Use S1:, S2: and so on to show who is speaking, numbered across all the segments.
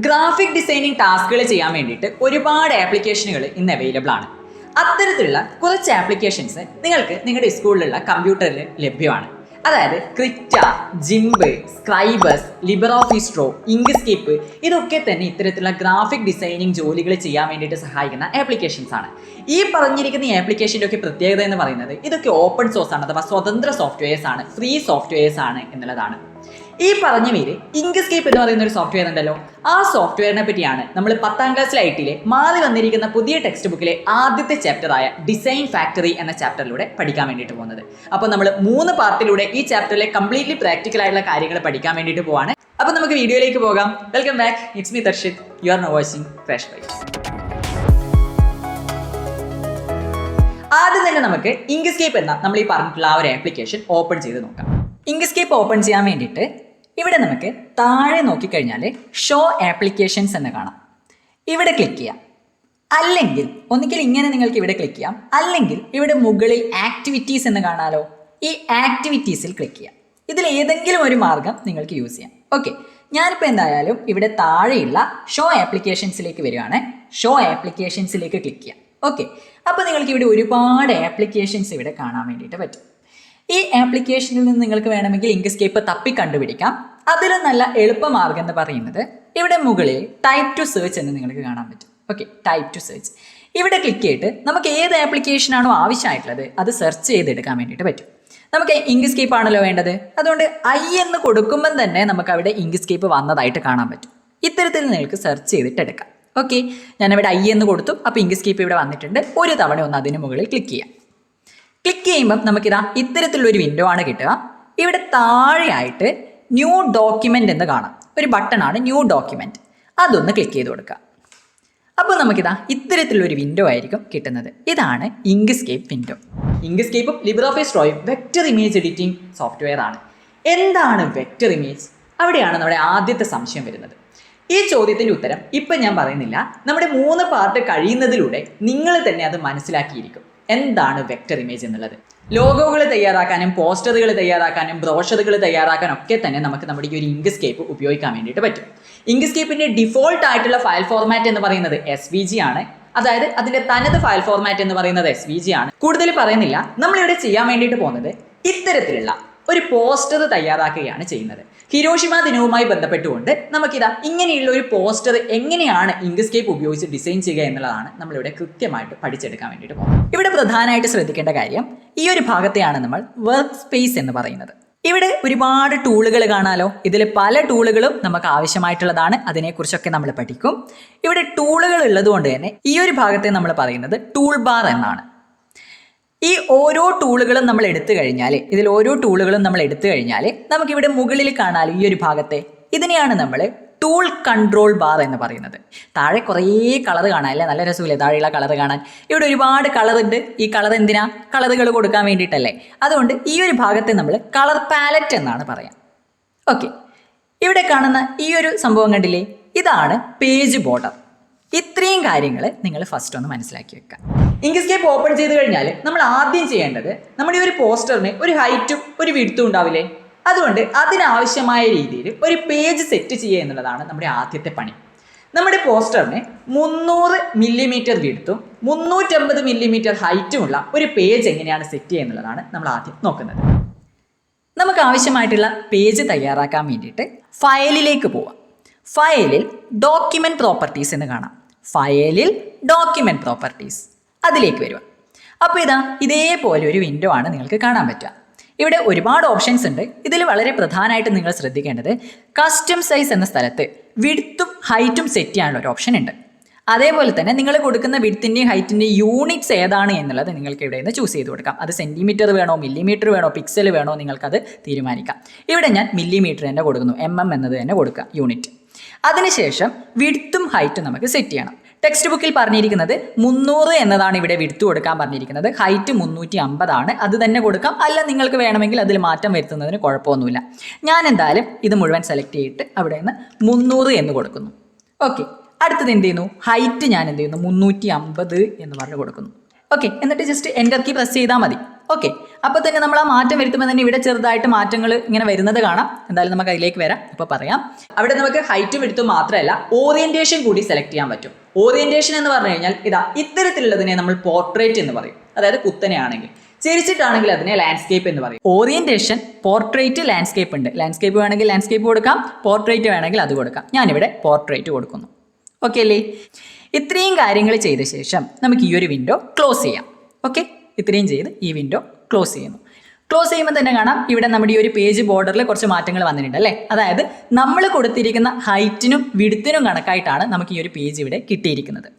S1: Graphic designing ടാസ്കുകൾ ചെയ്യാൻ വേണ്ടിയിട്ട് ഒരുപാട് ആപ്ലിക്കേഷനുകൾ ഇന്ന് അവൈലബിൾ ആണ്. അത്തരത്തിലുള്ള കുറച്ച് ആപ്ലിക്കേഷൻസ് നിങ്ങൾക്ക് നിങ്ങളുടെ സ്കൂളിലുള്ള കമ്പ്യൂട്ടറിൽ ലഭ്യമാണ്. അതായത് Creta, GIMP, Scribus, LibreOffice draw, Inkscape ഇതൊക്കെ തന്നെ ഇത്തരത്തിലുള്ള ഗ്രാഫിക് ഡിസൈനിങ് ജോലികൾ ചെയ്യാൻ വേണ്ടിയിട്ട് സഹായിക്കുന്ന ആപ്ലിക്കേഷൻസ് ആണ്. ഈ പറഞ്ഞിരിക്കുന്ന ഈ ആപ്ലിക്കേഷൻ്റെ ഒക്കെ പ്രത്യേകത എന്ന് പറയുന്നത് ഇതൊക്കെ ഓപ്പൺ സോഴ്സ് ആണ്, അഥവാ സ്വതന്ത്ര സോഫ്റ്റ്വെയർസ് ആണ്, ഫ്രീ സോഫ്റ്റ്വെയർസ് ആണ് എന്നുള്ളതാണ്. ഈ പറഞ്ഞ പേര് ഇങ്ക്സ്കേപ്പ് എന്ന് പറയുന്ന ഒരു സോഫ്റ്റ്വെയർ ഉണ്ടല്ലോ, ആ സോഫ്റ്റ്വെയറിനെ പറ്റിയാണ് നമ്മൾ 10ാം ക്ലാസ്സിലെ ഐറ്റിയിലെ മാറി വന്നിരിക്കുന്ന പുതിയ ടെക്സ്റ്റ് ബുക്കിലെ ആദ്യത്തെ ചാപ്റ്ററായ ഡിസൈൻ ഫാക്ടറി എന്ന ചാപ്റ്ററിലൂടെ പഠിക്കാൻ വേണ്ടിയിട്ട് പോകുന്നത്. അപ്പോൾ നമ്മൾ 3 പാർട്ടിലൂടെ ഈ ചാപ്റ്ററിലെ കംപ്ലീറ്റ്ലി പ്രാക്ടിക്കൽ ആയിട്ടുള്ള കാര്യങ്ങൾ പഠിക്കാൻ വേണ്ടിയിട്ട് പോവാണ്. അപ്പോൾ നമുക്ക് വീഡിയോയിലേക്ക് പോകാം. Welcome back, it's me Darshit, you are now watching Crash Bytes. ആദ്യം തന്നെ നമുക്ക് ഇങ്ക്സ്കേപ്പ് എന്ന നമ്മൾ ഈ പറഞ്ഞിട്ടുള്ള ആ ഒരു ആപ്ലിക്കേഷൻ ഓപ്പൺ ചെയ്ത് നോക്കാം. ഇങ്ക്സ്കേപ്പ് ഓപ്പൺ ചെയ്യാൻ വേണ്ടിയിട്ട് ഇവിടെ നമുക്ക് താഴെ നോക്കിക്കഴിഞ്ഞാൽ ഷോ ആപ്ലിക്കേഷൻസ് എന്ന് കാണാം. ഇവിടെ ക്ലിക്ക് ചെയ്യാം. അല്ലെങ്കിൽ ഒന്നുകിൽ ഇങ്ങനെ നിങ്ങൾക്ക് ഇവിടെ ക്ലിക്ക് ചെയ്യാം, അല്ലെങ്കിൽ ഇവിടെ മുകളിൽ ആക്ടിവിറ്റീസ് എന്ന് കാണാലോ, ഈ ആക്ടിവിറ്റീസിൽ ക്ലിക്ക് ചെയ്യാം. ഇതിൽ ഏതെങ്കിലും ഒരു മാർഗം നിങ്ങൾക്ക് യൂസ് ചെയ്യാം. ഓക്കെ, ഞാനിപ്പോൾ എന്തായാലും ഇവിടെ താഴെയുള്ള ഷോ ആപ്ലിക്കേഷൻസിലേക്ക് വരികയാണ്. ഷോ ആപ്ലിക്കേഷൻസിലേക്ക് ക്ലിക്ക് ചെയ്യാം. ഓക്കെ, അപ്പോൾ നിങ്ങൾക്ക് ഇവിടെ ഒരുപാട് ആപ്ലിക്കേഷൻസ് ഇവിടെ കാണാൻ വേണ്ടിയിട്ട് പറ്റും. ഈ ആപ്ലിക്കേഷനിൽ നിന്ന് നിങ്ങൾക്ക് വേണമെങ്കിൽ ഇങ്ക്സ്കേപ്പ് തപ്പി കണ്ടുപിടിക്കാം. അതിലും നല്ല എളുപ്പമാർഗം എന്ന് പറയുന്നത് ഇവിടെ മുകളിൽ ടൈപ്പ് ടു സെർച്ച് എന്ന് നിങ്ങൾക്ക് കാണാൻ പറ്റും. ഓക്കെ, ടൈപ്പ് ടു സെർച്ച് ഇവിടെ ക്ലിക്ക് ചെയ്തിട്ട് നമുക്ക് ഏത് ആപ്ലിക്കേഷനാണോ ആവശ്യമായിട്ടുള്ളത് അത് സെർച്ച് ചെയ്തെടുക്കാൻ വേണ്ടിയിട്ട് പറ്റും. നമുക്ക് ഇങ്ക്സ്കേപ്പ് ആണല്ലോ വേണ്ടത്, അതുകൊണ്ട് ഐ എന്ന് കൊടുക്കുമ്പം തന്നെ നമുക്ക് അവിടെ ഇങ്ക്സ്കേപ്പ് വന്നതായിട്ട് കാണാൻ പറ്റും. ഇത്തരത്തിൽ നിങ്ങൾക്ക് സെർച്ച് ചെയ്തിട്ട് എടുക്കാം. ഓക്കെ, ഞാനിവിടെ ഐ എന്ന് കൊടുത്തു, അപ്പോൾ ഇങ്ക്സ്കേപ്പ് ഇവിടെ വന്നിട്ടുണ്ട്. ഒരു തവണ ഒന്ന് അതിന് മുകളിൽ ക്ലിക്ക് ചെയ്യാം. ക്ലിക്ക് ചെയ്യുമ്പം നമുക്കിതാ ഇത്തരത്തിലുള്ളൊരു വിൻഡോ ആണ് കിട്ടുക. ഇവിടെ താഴെയായിട്ട് ന്യൂ ഡോക്യുമെൻ്റ് എന്ന് കാണാം, ഒരു ബട്ടണാണ് ന്യൂ ഡോക്യുമെൻറ്റ്. അതൊന്ന് ക്ലിക്ക് ചെയ്ത് കൊടുക്കുക. അപ്പോൾ നമുക്കിതാ ഇത്തരത്തിലുള്ളൊരു വിൻഡോ ആയിരിക്കും കിട്ടുന്നത്. ഇതാണ് ഇങ്ക്സ്കേപ്പ് വിൻഡോ. ഇങ്ക്സ്കേപ്പും ലിബ്രെഓഫീസ് ഡ്രോയും വെക്റ്റർ ഇമേജ് എഡിറ്റിംഗ് സോഫ്റ്റ്വെയർ ആണ്. എന്താണ് വെക്റ്റർ ഇമേജ്? അവിടെയാണ് നമ്മുടെ ആദ്യത്തെ സംശയം വരുന്നത്. ഈ ചോദ്യത്തിൻ്റെ ഉത്തരം ഇപ്പം ഞാൻ പറയുന്നില്ല. നമ്മുടെ 3 പാർട്ട് കഴിയുന്നതിലൂടെ നിങ്ങൾ തന്നെ അത് മനസ്സിലാക്കിയിരിക്കും എന്താണ് വെക്റ്റർ ഇമേജ് എന്നുള്ളത്. ലോഗോകൾ തയ്യാറാക്കാനും പോസ്റ്ററുകൾ തയ്യാറാക്കാനും ബ്രോഷറുകൾ തയ്യാറാക്കാനും ഒക്കെ തന്നെ നമുക്ക് നമ്മുടെ ഈ ഒരു ഇങ്ക്സ്കേപ്പ് ഉപയോഗിക്കാൻ വേണ്ടിയിട്ട് പറ്റും. ഇങ്ക്സ്കേപ്പിൻ്റെ ഡിഫോൾട്ട് ആയിട്ടുള്ള ഫയൽ ഫോർമാറ്റ് എന്ന് പറയുന്നത് SVG ആണ്. അതായത് അതിൻ്റെ തനത് ഫയൽ ഫോർമാറ്റ് എന്ന് പറയുന്നത് SVG ആണ്. കൂടുതൽ പറയുന്നില്ല, നമ്മളിവിടെ ചെയ്യാൻ വേണ്ടിയിട്ട് പോകുന്നത് ഇത്തരത്തിലുള്ള ഒരു പോസ്റ്റർ തയ്യാറാക്കുകയാണ് ചെയ്യുന്നത്. ഹിരോഷിമ ദിനവുമായി ബന്ധപ്പെട്ടുകൊണ്ട് നമുക്കിതാ ഇങ്ങനെയുള്ള ഒരു പോസ്റ്റർ എങ്ങനെയാണ് ഇങ്ക്സ്കേപ്പ് ഉപയോഗിച്ച് ഡിസൈൻ ചെയ്യുക എന്നുള്ളതാണ് നമ്മളിവിടെ കൃത്യമായിട്ട് പഠിച്ചെടുക്കാൻ വേണ്ടിയിട്ട് പോകുന്നത്. ഇവിടെ പ്രധാനമായിട്ട് ശ്രദ്ധിക്കേണ്ട കാര്യം, ഈ ഒരു ഭാഗത്തെയാണ് നമ്മൾ വർക്ക് സ്പേസ് എന്ന് പറയുന്നത്. ഇവിടെ ഒരുപാട് ടൂളുകൾ കാണാലോ. ഇതിൽ പല ടൂളുകളും നമുക്ക് ആവശ്യമായിട്ടുള്ളതാണ്. അതിനെക്കുറിച്ചൊക്കെ നമ്മൾ പഠിക്കും. ഇവിടെ ടൂളുകൾ ഉള്ളതുകൊണ്ട് തന്നെ ഈ ഒരു ഭാഗത്തെ നമ്മൾ പറയുന്നത് ടൂൾ ബാർ എന്നാണ്. ഈ ഓരോ ടൂളുകളും നമ്മൾ എടുത്തു കഴിഞ്ഞാൽ നമുക്കിവിടെ മുകളിൽ കാണാൻ ഈ ഒരു ഭാഗത്തെ ഇതിനെയാണ് നമ്മൾ ടൂൾ കൺട്രോൾ ബാർ എന്ന് പറയുന്നത്. താഴെ കുറേ കളർ കാണാം അല്ലേ, നല്ല രസമില്ലേ താഴെയുള്ള കളർ കാണാൻ. ഇവിടെ ഒരുപാട് കളർ ഉണ്ട്. ഈ കളർ എന്തിനാ? കളറുകൾ കൊടുക്കാൻ വേണ്ടിയിട്ടല്ലേ. അതുകൊണ്ട് ഈ ഒരു ഭാഗത്തെ നമ്മൾ കളർ പാലറ്റ് എന്നാണ് പറയാം. ഓക്കെ, ഇവിടെ കാണുന്ന ഈ ഒരു സംഭവം കണ്ടില്ലേ, ഇതാണ് പേജ് ബോർഡർ. ഇത്രയും കാര്യങ്ങൾ നിങ്ങൾ ഫസ്റ്റ് ഒന്ന് മനസ്സിലാക്കി വെക്കുക. ഇങ്ക്സ്കേപ്പ് ഓപ്പൺ ചെയ്ത് കഴിഞ്ഞാൽ നമ്മൾ ആദ്യം ചെയ്യേണ്ടത് നമ്മുടെ ഈ ഒരു പോസ്റ്ററിന് ഒരു ഹൈറ്റും ഒരു വിഡ്ത്തും ഉണ്ടാവില്ലേ, അതുകൊണ്ട് അതിനാവശ്യമായ രീതിയിൽ ഒരു പേജ് സെറ്റ് ചെയ്യുക എന്നുള്ളതാണ് നമ്മുടെ ആദ്യത്തെ പണി. നമ്മുടെ പോസ്റ്ററിന് 300 മില്ലിമീറ്റർ വിഡ്ത്തും 350 മില്ലിമീറ്റർ ഹൈറ്റുമുള്ള ഒരു പേജ് എങ്ങനെയാണ് സെറ്റ് ചെയ്യുക എന്നുള്ളതാണ് നമ്മൾ ആദ്യം നോക്കുന്നത്. നമുക്ക് ആവശ്യമായിട്ടുള്ള പേജ് തയ്യാറാക്കാൻ വേണ്ടിയിട്ട് ഫയലിലേക്ക് പോവാം. ഫയലിൽ ഡോക്യുമെൻറ്റ് പ്രോപ്പർട്ടീസ് എന്ന് കാണാം. ഫയലിൽ ഡോക്യുമെൻറ്റ് പ്രോപ്പർട്ടീസ് അതിലേക്ക് വരിക. അപ്പോൾ ഇതേപോലെ ഒരു വിൻഡോ ആണ് നിങ്ങൾക്ക് കാണാൻ പറ്റുക. ഇവിടെ ഒരുപാട് ഓപ്ഷൻസ് ഉണ്ട്. ഇതിൽ വളരെ പ്രധാനമായിട്ട് നിങ്ങൾ ശ്രദ്ധിക്കേണ്ടത് കസ്റ്റം സൈസ് എന്ന സ്ഥലത്ത് വിഡ്ത്തും ഹൈറ്റും സെറ്റ് ചെയ്യാനുള്ള ഒരു ഓപ്ഷൻ ഉണ്ട്. അതേപോലെ തന്നെ നിങ്ങൾ കൊടുക്കുന്ന വിഡ്ത്തിൻ്റെയും ഹൈറ്റിൻ്റെയും യൂണിറ്റ്സ് ഏതാണ് എന്നുള്ളത് നിങ്ങൾക്ക് ഇവിടെ നിന്ന് ചൂസ് ചെയ്ത് കൊടുക്കാം. അത് സെൻറ്റിമീറ്റർ വേണോ, മില്ലിമീറ്റർ വേണോ, പിക്സൽ വേണോ, നിങ്ങൾക്കത് തീരുമാനിക്കാം. ഇവിടെ ഞാൻ മില്ലിമീറ്റർ തന്നെ കൊടുക്കുന്നു, MM എന്നത് തന്നെ കൊടുക്കുക യൂണിറ്റ്. അതിനുശേഷം വിഡ്ത്തും ഹൈറ്റും നമുക്ക് സെറ്റ് ചെയ്യണം. ടെക്സ്റ്റ് ബുക്കിൽ പറഞ്ഞിരിക്കുന്നത് 300 എന്നതാണ് ഇവിടെ വിഡ്ത്ത് കൊടുക്കാൻ പറഞ്ഞിരിക്കുന്നത്. ഹൈറ്റ് 350 ആണ്, അത് തന്നെ കൊടുക്കാം. അല്ല നിങ്ങൾക്ക് വേണമെങ്കിൽ അതിൽ മാറ്റം വരുത്തുന്നതിന് കുഴപ്പമൊന്നുമില്ല. ഞാൻ എന്തായാലും ഇത് മുഴുവൻ സെലക്ട് ചെയ്തിട്ട് അവിടെ നിന്ന് 300 എന്ന് കൊടുക്കുന്നു. ഓക്കെ, അടുത്തത് എന്ത് ചെയ്യുന്നു? ഹൈറ്റ് ഞാൻ എന്ത് ചെയ്യുന്നു? 350 എന്ന് പറഞ്ഞ് കൊടുക്കുന്നു. ഓക്കെ, എന്നിട്ട് ജസ്റ്റ് എൻ്റർ കീ പ്രസ് ചെയ്താൽ മതി. ഓക്കെ, അപ്പോൾ തന്നെ നമ്മൾ ആ മാറ്റം വരുത്തുമ്പോൾ തന്നെ ഇവിടെ ചെറുതായിട്ട് മാറ്റങ്ങൾ ഇങ്ങനെ വരുന്നത് കാണാം. എന്തായാലും നമുക്ക് അതിലേക്ക് വരാം, അപ്പോൾ പറയാം. അവിടെ നമുക്ക് ഹൈറ്റും വിഡ്ത്തും മാത്രമല്ല ഓറിയന്റേഷൻ കൂടി സെലക്ട് ചെയ്യാൻ പറ്റും. ഓറിയന്റേഷൻ എന്ന് പറഞ്ഞു കഴിഞ്ഞാൽ ഇത്തരത്തിലുള്ളതിനെ നമ്മൾ പോർട്രേറ്റ് എന്ന് പറയും. അതായത് കുത്തനെയാണെങ്കിൽ, ചിരിച്ചിട്ടാണെങ്കിൽ അതിനെ ലാൻഡ്സ്കേപ്പ് എന്ന് പറയും. ഓറിയന്റേഷൻ, പോർട്രേറ്റ്, ലാൻഡ്സ്കേപ്പ് ഉണ്ട്. ലാൻഡ്സ്കേപ്പ് വേണമെങ്കിൽ ലാൻഡ്സ്കേപ്പ് കൊടുക്കാം, പോർട്രേറ്റ് വേണമെങ്കിൽ അത് കൊടുക്കാം. ഞാനിവിടെ പോർട്രേറ്റ് കൊടുക്കുന്നു. ഓക്കെ അല്ലേ? ഇത്രയും കാര്യങ്ങൾ ചെയ്ത ശേഷം നമുക്ക് ഈ ഒരു വിൻഡോ ക്ലോസ് ചെയ്യാം. ഓക്കെ, ഇത്രയും ചെയ്ത് ഈ വിൻഡോ ക്ലോസ് ചെയ്യുന്നു. ക്ലോസ് ചെയ്യുമ്പോൾ തന്നെ കാണാം ഇവിടെ നമ്മുടെ ഈ ഒരു പേജ് ബോർഡറിൽ കുറച്ച് മാറ്റങ്ങൾ വന്നിട്ടുണ്ട് അല്ലേ? അതായത് നമ്മൾ കൊടുത്തിരിക്കുന്ന ഹൈറ്റിനും വിഡ്ത്തിനും കണക്കായിട്ടാണ് നമുക്ക് ഈ ഒരു പേജ് ഇവിടെ കിട്ടിയിരിക്കുന്നത്.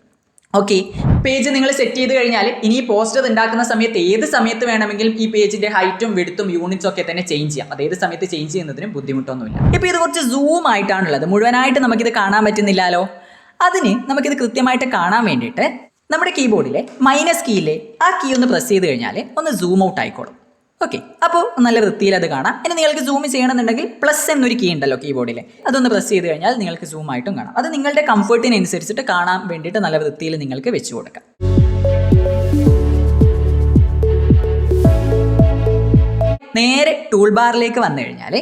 S1: ഓക്കെ, പേജ് നിങ്ങൾ സെറ്റ് ചെയ്ത് കഴിഞ്ഞാൽ ഇനി ഈ പോസ്റ്റർ ഉണ്ടാക്കുന്ന സമയത്ത് ഏത് സമയത്ത് വേണമെങ്കിലും ഈ പേജിന്റെ ഹൈറ്റും വിഡ്ത്തും യൂണിറ്റ്സും ഒക്കെ തന്നെ ചേഞ്ച് ചെയ്യാം. അത് ഏത് സമയത്ത് ചേഞ്ച് ചെയ്യുന്നതിനും ബുദ്ധിമുട്ടൊന്നുമില്ല. ഇപ്പോൾ ഇത് കുറച്ച് സൂം ആയിട്ടാണുള്ളത്, മുഴുവനായിട്ട് നമുക്കിത് കാണാൻ പറ്റുന്നില്ലല്ലോ. അതിന് നമുക്കിത് കൃത്യമായിട്ട് കാണാൻ വേണ്ടിയിട്ട് നമ്മുടെ കീബോർഡിലെ മൈനസ് കീയിലെ ആ കീ ഒന്ന് പ്രസ് ചെയ്ത് കഴിഞ്ഞാൽ ഒന്ന് സൂം ഔട്ട് ആയിക്കോളും. ഓക്കെ, അപ്പോൾ നല്ല വൃത്തിയിൽ അത് കാണാം. ഇനി നിങ്ങൾക്ക് സൂം ചെയ്യണമെന്നുണ്ടെങ്കിൽ പ്ലസ് എന്നൊരു കീ ഉണ്ടല്ലോ കീബോർഡിൽ, അതൊന്ന് പ്രസ് ചെയ്ത് കഴിഞ്ഞാൽ നിങ്ങൾക്ക് സൂം ആയിട്ടും കാണാം. അത് നിങ്ങളുടെ കംഫർട്ടിനനുസരിച്ചിട്ട് കാണാൻ വേണ്ടിയിട്ട് നല്ല വൃത്തിയിൽ നിങ്ങൾക്ക് വെച്ച് കൊടുക്കാം. നേരെ ടൂൾ ബാറിലേക്ക് വന്നു കഴിഞ്ഞാൽ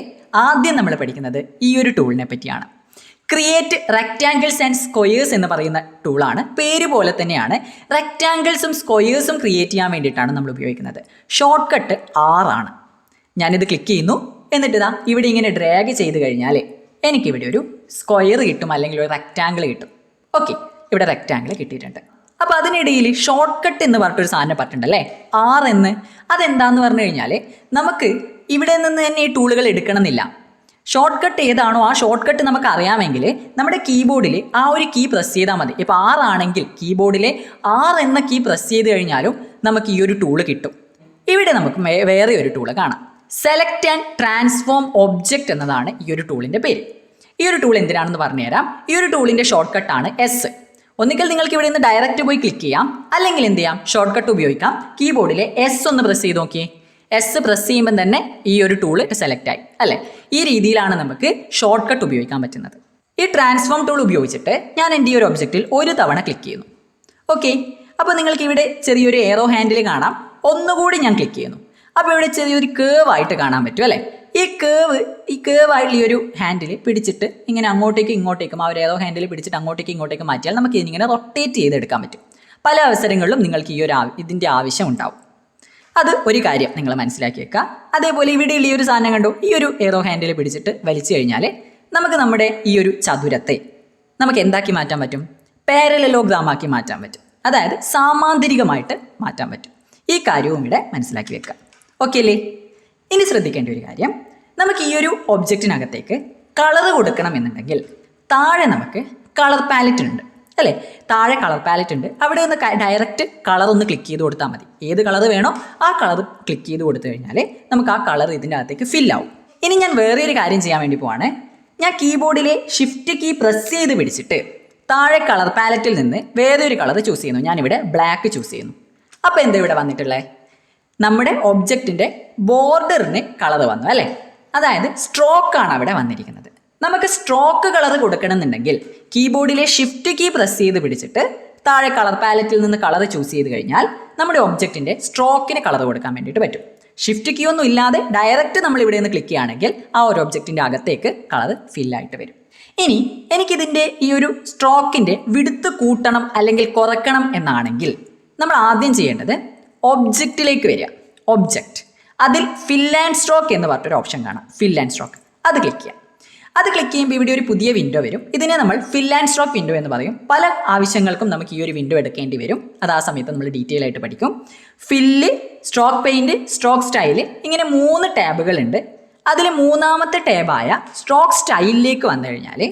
S1: ആദ്യം നമ്മൾ പഠിക്കുന്നത് ഈ ഒരു ടൂളിനെ പറ്റിയാണ്. ക്രിയേറ്റ് റെക്റ്റാങ്കിൾസ് ആൻഡ് സ്ക്വയേഴ്സ് എന്ന് പറയുന്ന ടൂളാണ്. പേര് പോലെ തന്നെയാണ്, റെക്റ്റാങ്കിൾസും സ്ക്വയേഴ്സും ക്രിയേറ്റ് ചെയ്യാൻ വേണ്ടിയിട്ടാണ് നമ്മൾ ഉപയോഗിക്കുന്നത്. ഷോർട്ട് കട്ട് R ആണ്. ഞാനിത് ക്ലിക്ക് ചെയ്യുന്നു, എന്നിട്ട് ഇതാ ഇവിടെ ഇങ്ങനെ ഡ്രാഗ് ചെയ്ത് കഴിഞ്ഞാൽ എനിക്കിവിടെ ഒരു സ്ക്വയർ കിട്ടും, അല്ലെങ്കിൽ ഒരു റെക്റ്റാങ്കിൾ കിട്ടും. ഓക്കെ, ഇവിടെ റെക്റ്റാങ്കിൾ കിട്ടിയിട്ടുണ്ട്. അപ്പോൾ അതിനിടയിൽ ഷോർട്ട് കട്ട് എന്ന് പറഞ്ഞിട്ടൊരു സാധനം പറഞ്ഞിട്ടുണ്ടല്ലേ, R എന്ന്. അതെന്താന്ന് പറഞ്ഞു കഴിഞ്ഞാൽ നമുക്ക് ഇവിടെ നിന്ന് തന്നെ ഈ ടൂളുകൾ എടുക്കണമെന്നില്ല. ഷോർട്ട് കട്ട് ഏതാണോ ആ ഷോർട്ട് കട്ട് നമുക്ക് അറിയാമെങ്കിൽ നമ്മുടെ കീബോർഡിൽ ആ ഒരു കീ പ്രസ് ചെയ്താൽ മതി. ഇപ്പോൾ R ആണെങ്കിൽ കീബോർഡിലെ R എന്ന കീ പ്രസ് ചെയ്ത് കഴിഞ്ഞാലും നമുക്ക് ഈ ഒരു ടൂള് കിട്ടും. ഇവിടെ നമുക്ക് വേറെ ഒരു ടൂള് കാണാം. സെലക്ട് ആൻഡ് ട്രാൻസ്ഫോം ഒബ്ജക്റ്റ് എന്നതാണ് ഈ ഒരു ടൂളിൻ്റെ പേര്. ഈ ഒരു ടൂൾ എന്തിനാണെന്ന് പറഞ്ഞുതരാം. ഈ ഒരു ടൂളിൻ്റെ ഷോർട്ട് കട്ടാണ് S. ഒന്നുകിൽ നിങ്ങൾക്ക് ഇവിടെ നിന്ന് ഡയറക്റ്റ് പോയി ക്ലിക്ക് ചെയ്യാം, അല്ലെങ്കിൽ എന്ത് ചെയ്യാം, ഷോർട്ട് കട്ട് ഉപയോഗിക്കാം. കീബോർഡിലെ S ഒന്ന് പ്രസ് ചെയ്ത് നോക്കിയേ. S പ്രസ് ചെയ്യുമ്പോൾ തന്നെ ഈ ഒരു ടൂള് സെലക്ട് ആയി അല്ലേ? ഈ രീതിയിലാണ് നമുക്ക് ഷോർട്ട് കട്ട് ഉപയോഗിക്കാൻ പറ്റുന്നത്. ഈ ട്രാൻസ്ഫോം ടൂൾ ഉപയോഗിച്ചിട്ട് ഞാൻ എൻ്റെ ഈ ഒരു ഒബ്ജക്റ്റിൽ ഒരു തവണ ക്ലിക്ക് ചെയ്യുന്നു. ഓക്കെ, അപ്പോൾ നിങ്ങൾക്ക് ഇവിടെ ചെറിയൊരു എയറോ ഹാൻഡിൽ കാണാം. ഒന്നുകൂടി ഞാൻ ക്ലിക്ക് ചെയ്യുന്നു. അപ്പോൾ ഇവിടെ ചെറിയൊരു കേവ് ആയിട്ട് കാണാൻ പറ്റും അല്ലേ? ഈ കേവ് ആയിട്ടുള്ള ഈ ഒരു ഹാൻഡിൽ പിടിച്ചിട്ട് ഇങ്ങനെ അങ്ങോട്ടേക്കും ഇങ്ങോട്ടേക്കും, ആ ഒരു ഏറോ ഹാൻഡിൽ പിടിച്ചിട്ട് അങ്ങോട്ടേക്കും ഇങ്ങോട്ടേക്കും മാറ്റിയാൽ നമുക്ക് ഇതിങ്ങനെ റൊട്ടേറ്റ് ചെയ്തെടുക്കാൻ പറ്റും. പല അവസരങ്ങളിലും നിങ്ങൾക്ക് ഈ ഒരു ഇതിൻ്റെ ആവശ്യം ഉണ്ടാവും. അത് ഒരു കാര്യം നിങ്ങൾ മനസ്സിലാക്കി വെക്കുക. അതേപോലെ ഇവിടെ ഈ ഒരു സാധനം കണ്ടു, ഈ ഒരു എയറോ ഹാൻഡിൽ പിടിച്ചിട്ട് വലിച്ചു കഴിഞ്ഞാൽ നമുക്ക് നമ്മുടെ ഈ ഒരു ചതുരത്തെ നമുക്ക് എന്താക്കി മാറ്റാൻ പറ്റും? പാരലലോഗ്രാം ആക്കി മാറ്റാൻ പറ്റും. അതായത് സാമാന്തരികമായിട്ട് മാറ്റാൻ പറ്റും. ഈ കാര്യവും ഇവിടെ മനസ്സിലാക്കി വെക്കുക. ഓക്കെ അല്ലേ? ഇനി ശ്രദ്ധിക്കേണ്ട ഒരു കാര്യം, നമുക്ക് ഈ ഒരു ഒബ്ജക്റ്റിനകത്തേക്ക് കളർ കൊടുക്കണം എന്നുണ്ടെങ്കിൽ താഴെ നമുക്ക് കളർ പാലറ്റ് ഉണ്ട് അല്ലേ? താഴെ കളർ പാലറ്റ് ഉണ്ട്. അവിടെ ഒന്ന് ഡയറക്റ്റ് കളർ ഒന്ന് ക്ലിക്ക് ചെയ്ത് കൊടുത്താൽ മതി. ഏത് കളർ വേണോ ആ കളർ ക്ലിക്ക് ചെയ്ത് കൊടുത്തു കഴിഞ്ഞാൽ നമുക്ക് ആ കളർ ഇതിൻ്റെ അകത്തേക്ക് ഫില്ലാവും. ഇനി ഞാൻ വേറെ ഒരു കാര്യം ചെയ്യാൻ വേണ്ടി പോവാണ്. ഞാൻ കീബോർഡിലെ ഷിഫ്റ്റ് കീ പ്രസ് ചെയ്ത് പിടിച്ചിട്ട് താഴെ കളർ പാലറ്റിൽ നിന്ന് വേറെ ഒരു കളർ ചൂസ് ചെയ്യുന്നു. ഞാനിവിടെ ബ്ലാക്ക് ചൂസ് ചെയ്യുന്നു. അപ്പോൾ എന്താ ഇവിടെ വന്നിട്ടുള്ളത്? നമ്മുടെ ഒബ്ജക്റ്റിൻ്റെ ബോർഡറിന് കളർ വന്നു അല്ലേ? അതായത് സ്ട്രോക്കാണ് അവിടെ വന്നിരിക്കുന്നത്. നമുക്ക് സ്ട്രോക്ക് കളർ കൊടുക്കണമെന്നുണ്ടെങ്കിൽ കീബോർഡിലെ ഷിഫ്റ്റ് കീ പ്രസ് ചെയ്ത് പിടിച്ചിട്ട് താഴെ കളർ പാലറ്റിൽ നിന്ന് കളർ ചൂസ് ചെയ്ത് കഴിഞ്ഞാൽ നമ്മുടെ ഒബ്ജക്റ്റിൻ്റെ സ്ട്രോക്കിന് കളർ കൊടുക്കാൻ വേണ്ടിയിട്ട് പറ്റും. ഷിഫ്റ്റ് കീ ഒന്നും ഇല്ലാതെ ഡയറക്റ്റ് നമ്മൾ ഇവിടെ നിന്ന് ക്ലിക്ക് ചെയ്യുകയാണെങ്കിൽ ആ ഒരു ഒബ്ജക്റ്റിൻ്റെ അകത്തേക്ക് കളർ ഫില്ലായിട്ട് വരും. ഇനി എനിക്കിതിൻ്റെ ഈ ഒരു സ്ട്രോക്കിൻ്റെ വിഡ്ത്ത് കൂട്ടണം അല്ലെങ്കിൽ കുറയ്ക്കണം എന്നാണെങ്കിൽ നമ്മൾ ആദ്യം ചെയ്യേണ്ടത് ഒബ്ജക്റ്റിലേക്ക് വരിക. ഒബ്ജക്റ്റ്, അതിൽ ഫിൽ ആൻഡ് സ്ട്രോക്ക് എന്ന് പറഞ്ഞൊരു ഓപ്ഷൻ കാണാം. ഫിൽ ആൻഡ് സ്ട്രോക്ക്, അത് ക്ലിക്ക് ചെയ്യാം. അത് ക്ലിക്ക് ചെയ്യുമ്പോൾ ഇവിടെ ഒരു പുതിയ വിൻഡോ വരും. ഇതിനെ നമ്മൾ ഫിൽ ആൻഡ് സ്ട്രോക്ക് വിൻഡോ എന്ന് പറയും. പല ആവശ്യങ്ങൾക്കും നമുക്ക് ഈ ഒരു വിൻഡോ എടുക്കേണ്ടി വരും. അത് ആ സമയത്ത് നമ്മൾ ഡീറ്റെയിൽ ആയിട്ട് പഠിക്കും. Fill, stroke paint, stroke style, ഇങ്ങനെ 3 ടാബുകളുണ്ട്. അതിൽ മൂന്നാമത്തെ ടാബായ സ്ട്രോക്ക് സ്റ്റൈലിലേക്ക് വന്നു കഴിഞ്ഞാൽ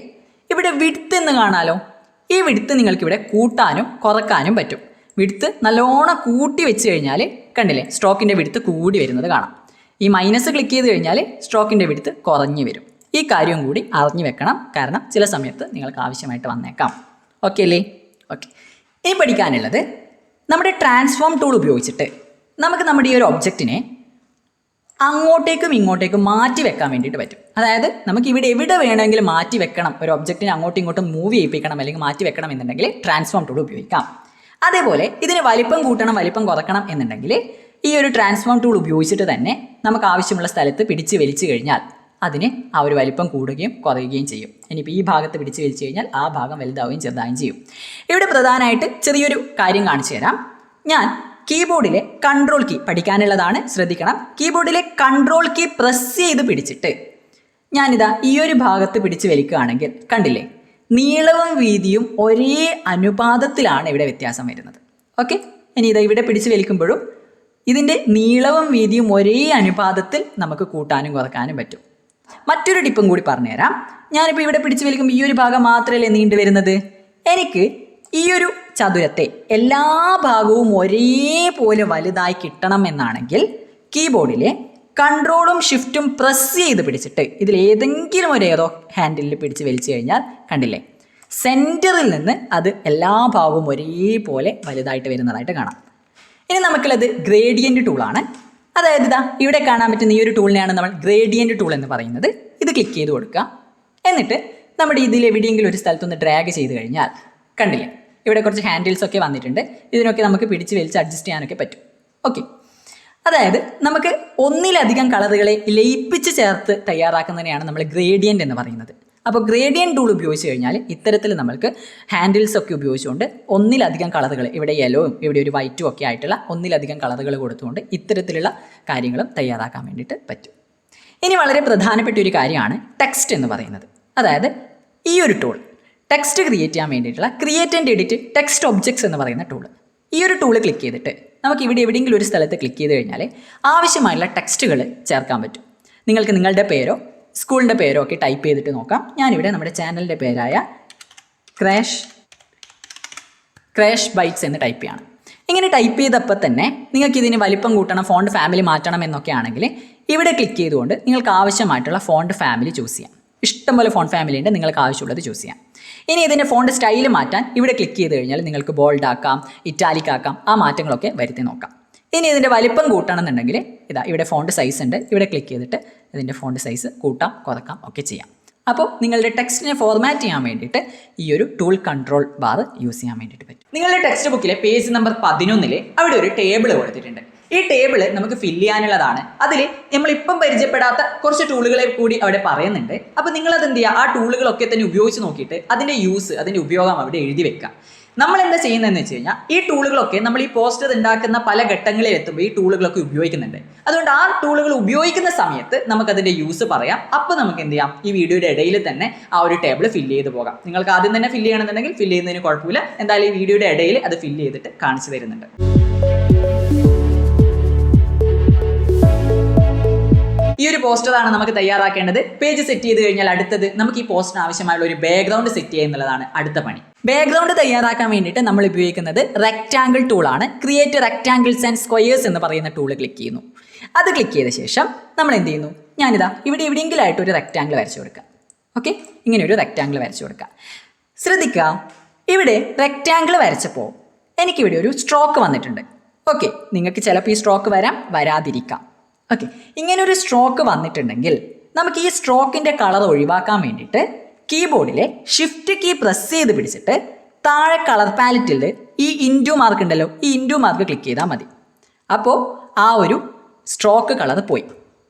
S1: ഇവിടെ വിഡ്ത്ത് എന്ന് കാണാലോ. ഈ വിഡ്ത്ത് നിങ്ങൾക്കിവിടെ കൂട്ടാനും കുറക്കാനും പറ്റും. വിഡ്ത്ത് നല്ലോണം കൂട്ടി വെച്ച് കഴിഞ്ഞാൽ കണ്ടില്ലേ, സ്ട്രോക്കിൻ്റെ വിഡ്ത്ത് കൂടി വരുന്നത് കാണാം. ഈ മൈനസ് ക്ലിക്ക് ചെയ്ത് കഴിഞ്ഞാൽ സ്ട്രോക്കിൻ്റെ വിഡ്ത്ത് കുറഞ്ഞു വരും. ഈ കാര്യം കൂടി അറിഞ്ഞു വെക്കണം, കാരണം ചില സമയത്ത് നിങ്ങൾക്ക് ആവശ്യമായിട്ട് വന്നേക്കാം. ഓക്കെ അല്ലേ? ഓക്കെ, ഇനി പഠിക്കാനുള്ളത് നമ്മുടെ ട്രാൻസ്ഫോം ടൂൾ ഉപയോഗിച്ചിട്ട് നമുക്ക് നമ്മുടെ ഈ ഒരു ഒബ്ജക്റ്റിനെ അങ്ങോട്ടേക്കും ഇങ്ങോട്ടേക്കും മാറ്റി വെക്കാൻ വേണ്ടിയിട്ട് പറ്റും. അതായത് നമുക്ക് ഇവിടെ എവിടെ വേണമെങ്കിലും മാറ്റി വെക്കണം, ഒരു ഒബ്ജക്റ്റിനെ അങ്ങോട്ടും ഇങ്ങോട്ടും മൂവ് ചെയ്യിപ്പിക്കണം അല്ലെങ്കിൽ മാറ്റി വെക്കണം എന്നുണ്ടെങ്കിൽ ട്രാൻസ്ഫോം ടൂൾ ഉപയോഗിക്കാം. അതേപോലെ ഇതിന് വലിപ്പം കൂട്ടണം വലിപ്പം കുറക്കണം എന്നുണ്ടെങ്കിൽ ഈ ഒരു ട്രാൻസ്ഫോം ടൂൾ ഉപയോഗിച്ചിട്ട് തന്നെ നമുക്ക് ആവശ്യമുള്ള സ്ഥലത്ത് പിടിച്ച് വലിച്ചു കഴിഞ്ഞാൽ അതിന് ആ ഒരു വലിപ്പം കൂടുകയും കുറയുകയും ചെയ്യും. ഇനിയിപ്പോൾ ഈ ഭാഗത്ത് പിടിച്ച് വലിച്ചു കഴിഞ്ഞാൽ ആ ഭാഗം വലുതാവുകയും ചെറുതാവുകയും ചെയ്യും. ഇവിടെ പ്രധാനമായിട്ട് ചെറിയൊരു കാര്യം കാണിച്ചു തരാം. ഞാൻ കീബോർഡിലെ കൺട്രോൾ കീ പഠിക്കാനുള്ളതാണ്, ശ്രദ്ധിക്കണം. കീബോർഡിലെ കൺട്രോൾ കീ പ്രസ് ചെയ്ത് പിടിച്ചിട്ട് ഞാനിതാ ഈ ഒരു ഭാഗത്ത് പിടിച്ച് വലിക്കുകയാണെങ്കിൽ കണ്ടില്ലേ, നീളവും വീതിയും ഒരേ അനുപാതത്തിലാണ് ഇവിടെ വ്യത്യാസം വരുന്നത്. ഓക്കെ, ഇനി ഇതാ ഇവിടെ പിടിച്ച് വലിക്കുമ്പോഴും ഇതിൻ്റെ നീളവും വീതിയും ഒരേ അനുപാതത്തിൽ നമുക്ക് കൂട്ടാനും കുറക്കാനും പറ്റും. മറ്റൊരു ടിപ്പും കൂടി പറഞ്ഞുതരാം. ഞാനിപ്പോൾ ഇവിടെ പിടിച്ച് വലിക്കുമ്പോൾ ഈ ഒരു ഭാഗം മാത്രമല്ലേ നീണ്ടു വരുന്നത്. എനിക്ക് ഈ ഒരു ചതുരത്തെ എല്ലാ ഭാഗവും ഒരേപോലെ വലുതായി കിട്ടണം എന്നാണെങ്കിൽ കീബോർഡിലെ കൺട്രോളും ഷിഫ്റ്റും പ്രസ് ചെയ്ത് പിടിച്ചിട്ട് ഇതിൽ ഏതെങ്കിലും ഒരു ഏതോ ഹാൻഡിലിൽ പിടിച്ച് വലിച്ചു കഴിഞ്ഞാൽ കണ്ടില്ലേ, സെൻറ്ററിൽ നിന്ന് അത് എല്ലാ ഭാഗവും ഒരേപോലെ വലുതായിട്ട് വരുന്നതായിട്ട് കാണാം. ഇനി നമുക്കുള്ളത് ഗ്രേഡിയൻ്റ് ടൂളാണ്. അതായത് ഇതാ ഇവിടെ കാണാൻ പറ്റുന്ന ഈ ഒരു ടൂളിനെയാണ് നമ്മൾ ഗ്രേഡിയൻ്റ് ടൂൾ എന്ന് പറയുന്നത്. ഇത് ക്ലിക്ക് ചെയ്ത് കൊടുക്കുക. എന്നിട്ട് നമ്മുടെ ഇതിൽ എവിടെയെങ്കിലും ഒരു സ്ഥലത്തൊന്ന് ഡ്രാഗ് ചെയ്ത് കഴിഞ്ഞാൽ കണ്ടില്ലേ, ഇവിടെ കുറച്ച് ഹാൻഡിൽസ് ഒക്കെ വന്നിട്ടുണ്ട്. ഇതിനൊക്കെ നമുക്ക് പിടിച്ച് വലിച്ച് അഡ്ജസ്റ്റ് ചെയ്യാനൊക്കെ പറ്റും. ഓക്കെ, അതായത് നമുക്ക് ഒന്നിലധികം കളറുകളെ ലയിപ്പിച്ച് ചേർത്ത് തയ്യാറാക്കുന്നതിനെയാണ് നമ്മൾ ഗ്രേഡിയൻ്റ് എന്ന് പറയുന്നത്. അപ്പോൾ ഗ്രേഡിയൻ്റ് ടൂൾ ഉപയോഗിച്ച് കഴിഞ്ഞാൽ ഇത്തരത്തിൽ നമുക്ക് ഹാൻഡിൽസ് ഒക്കെ ഉപയോഗിച്ചുകൊണ്ട് ഒന്നിലധികം കളറുകൾ, ഇവിടെ യെല്ലോയും ഇവിടെ ഒരു വൈറ്റും ഒക്കെ ആയിട്ടുള്ള ഒന്നിലധികം കളറുകൾ കൊടുത്തുകൊണ്ട് ഇത്തരത്തിലുള്ള കാര്യങ്ങളും തയ്യാറാക്കാൻ വേണ്ടിയിട്ട് പറ്റും. ഇനി വളരെ പ്രധാനപ്പെട്ട ഒരു കാര്യമാണ് ടെക്സ്റ്റ് എന്ന് പറയുന്നത്. അതായത് ഈ ഒരു ടൂൾ ടെക്സ്റ്റ് ക്രിയേറ്റ് ചെയ്യാൻ വേണ്ടിയിട്ടുള്ള create and edit text objects എന്ന് പറയുന്ന ടൂൾ. ഈ ഒരു ടൂൾ ക്ലിക്ക് ചെയ്തിട്ട് നമുക്ക് ഇവിടെ എവിടെയെങ്കിലും ഒരു സ്ഥലത്ത് ക്ലിക്ക് ചെയ്ത് കഴിഞ്ഞാൽ ആവശ്യമായുള്ള ടെക്സ്റ്റുകൾ ചേർക്കാൻ പറ്റും. നിങ്ങൾക്ക് നിങ്ങളുടെ പേരോ സ്കൂളിൻ്റെ പേരോ ഒക്കെ ടൈപ്പ് ചെയ്തിട്ട് നോക്കാം. ഞാനിവിടെ നമ്മുടെ ചാനലിൻ്റെ പേരായ ക്രാഷ് ബൈറ്റ്സ് എന്ന് ടൈപ്പ് ചെയ്യണം. ഇങ്ങനെ ടൈപ്പ് ചെയ്തപ്പോൾ തന്നെ നിങ്ങൾക്ക് ഇതിന് വലിപ്പം കൂട്ടണം, ഫോണ്ട് ഫാമിലി മാറ്റണം എന്നൊക്കെ ആണെങ്കിൽ ഇവിടെ ക്ലിക്ക് ചെയ്തുകൊണ്ട് നിങ്ങൾക്ക് ആവശ്യമായിട്ടുള്ള ഫോണ്ട് ഫാമിലി ചൂസ് ചെയ്യാം. ഇഷ്ടംപോലെ ഫോണ്ട് ഫാമിലി ഉണ്ട്, നിങ്ങൾക്ക് ആവശ്യമുള്ളത് ചൂസ് ചെയ്യാം. ഇനി ഇതിൻ്റെ ഫോണ്ട് സ്റ്റൈൽ മാറ്റാൻ ഇവിടെ ക്ലിക്ക് ചെയ്ത് കഴിഞ്ഞാൽ നിങ്ങൾക്ക് ബോൾഡ് ആക്കാം, ഇറ്റാലിക് ആക്കാം, ആ മാറ്റങ്ങളൊക്കെ വരുത്തി നോക്കാം. ഇനി ഇതിൻ്റെ വലിപ്പം കൂട്ടണം എന്നുണ്ടെങ്കിൽ ഇതാ ഇവിടെ ഫോണ്ട് സൈസ് ഉണ്ട്, ഇവിടെ ക്ലിക്ക് ചെയ്തിട്ട് ഇതിൻ്റെ ഫോണ്ട് സൈസ് കൂട്ടാം കുറക്കാം ഒക്കെ ചെയ്യാം. അപ്പോൾ നിങ്ങളുടെ ടെക്സ്റ്റിനെ ഫോർമാറ്റ് ചെയ്യാൻ വേണ്ടിയിട്ട് ഈ ഒരു ടൂൾ കൺട്രോൾ ബാർ യൂസ് ചെയ്യാൻ വേണ്ടിയിട്ട് പറ്റും. നിങ്ങളുടെ ടെക്സ്റ്റ് ബുക്കിലെ പേജ് നമ്പർ 11 അവിടെ ഒരു ടേബിൾ കൊടുത്തിട്ടുണ്ട്. ഈ ടേബിൾ നമുക്ക് ഫില്ല് ചെയ്യാനുള്ളതാണ്. അതിൽ നമ്മളിപ്പം പരിചയപ്പെടാത്ത കുറച്ച് ടൂളുകളെ കൂടി അവിടെ പറയുന്നുണ്ട്. അപ്പോൾ നിങ്ങളത് എന്ത് ചെയ്യുക, ആ ടൂളുകളൊക്കെ തന്നെ ഉപയോഗിച്ച് നോക്കിയിട്ട് അതിൻ്റെ യൂസ്, അതിൻ്റെ ഉപയോഗം അവിടെ എഴുതി വെക്കുക. നമ്മൾ എന്താ ചെയ്യുന്നതെന്ന് വെച്ച് കഴിഞ്ഞാൽ ഈ ടൂളുകളൊക്കെ നമ്മൾ ഈ പോസ്റ്റർ ഉണ്ടാക്കുന്ന പല ഘട്ടങ്ങളിൽ എത്തുമ്പോൾ ഈ ടൂളുകളൊക്കെ ഉപയോഗിക്കുന്നുണ്ട്. അതുകൊണ്ട് ആ ടൂളുകൾ ഉപയോഗിക്കുന്ന സമയത്ത് നമുക്കതിൻ്റെ യൂസ് പറയാം. അപ്പോൾ നമുക്ക് എന്ത് ചെയ്യാം, ഈ വീഡിയോയുടെ ഇടയിൽ തന്നെ ആ ഒരു ടേബിൾ ഫില്ല് ചെയ്ത് പോകാം. നിങ്ങൾക്ക് ആദ്യം തന്നെ ഫില്ല് ചെയ്യണമെന്നുണ്ടെങ്കിൽ ഫില്ല് ചെയ്യുന്നതിന് കുഴപ്പമില്ല. എന്തായാലും ഈ വീഡിയോയുടെ ഇടയിൽ അത് ഫില്ല് ചെയ്തിട്ട് കാണിച്ചു തരുന്നുണ്ട്. ഈ ഒരു പോസ്റ്ററാണ് നമുക്ക് തയ്യാറാക്കേണ്ടത്. പേജ് സെറ്റ് ചെയ്ത് കഴിഞ്ഞാൽ അടുത്തത് നമുക്ക് ഈ പോസ്റ്ററിന് ആവശ്യമായുള്ള ഒരു ബാക്ക്ഗ്രൗണ്ട് സെറ്റ് ചെയ്യുക എന്നുള്ളതാണ് അടുത്ത പണി. ബാക്ക്ഗ്രൗണ്ട് തയ്യാറാക്കാൻ വേണ്ടിയിട്ട് നമ്മൾ ഉപയോഗിക്കുന്നത് റെക്റ്റാങ്കിൾ ടൂളാണ്. ക്രിയേറ്റ് റെക്റ്റാങ്കിൾസ് ആൻഡ് സ്ക്വയേഴ്സ് എന്ന് പറയുന്ന ടൂൾ ക്ലിക്ക് ചെയ്യുന്നു. അത് ക്ലിക്ക് ചെയ്ത ശേഷം നമ്മൾ എന്ത് ചെയ്യുന്നു, ഞാനിതാ ഇവിടെ എവിടെയെങ്കിലും ആയിട്ട് ഒരു റെക്റ്റാങ്കിൾ വരച്ചു കൊടുക്കുക. ഓക്കെ, ഇങ്ങനെ ഒരു റെക്റ്റാങ്കിൾ വരച്ചു കൊടുക്കുക. ശ്രദ്ധിക്കുക, ഇവിടെ റെക്റ്റാങ്കിൾ വരച്ചപ്പോൾ എനിക്കിവിടെ ഒരു സ്ട്രോക്ക് വന്നിട്ടുണ്ട്. ഓക്കെ, നിങ്ങൾക്ക് ചിലപ്പോൾ ഈ സ്ട്രോക്ക് വരാം, വരാതിരിക്കാം. ഓക്കെ, ഇങ്ങനൊരു സ്ട്രോക്ക് വന്നിട്ടുണ്ടെങ്കിൽ നമുക്ക് ഈ സ്ട്രോക്കിൻ്റെ കളർ ഒഴിവാക്കാൻ വേണ്ടിയിട്ട് കീബോർഡിലെ ഷിഫ്റ്റ് കീ പ്രസ് ചെയ്ത് പിടിച്ചിട്ട് താഴെ കളർ പാലറ്റിൽ ഈ ഇൻറ്റു മാർക്ക് ഉണ്ടല്ലോ, ഈ ഇൻറ്റു മാർക്ക് ക്ലിക്ക് ചെയ്താൽ മതി. അപ്പോൾ ആ ഒരു സ്ട്രോക്ക് കളർ പോയി.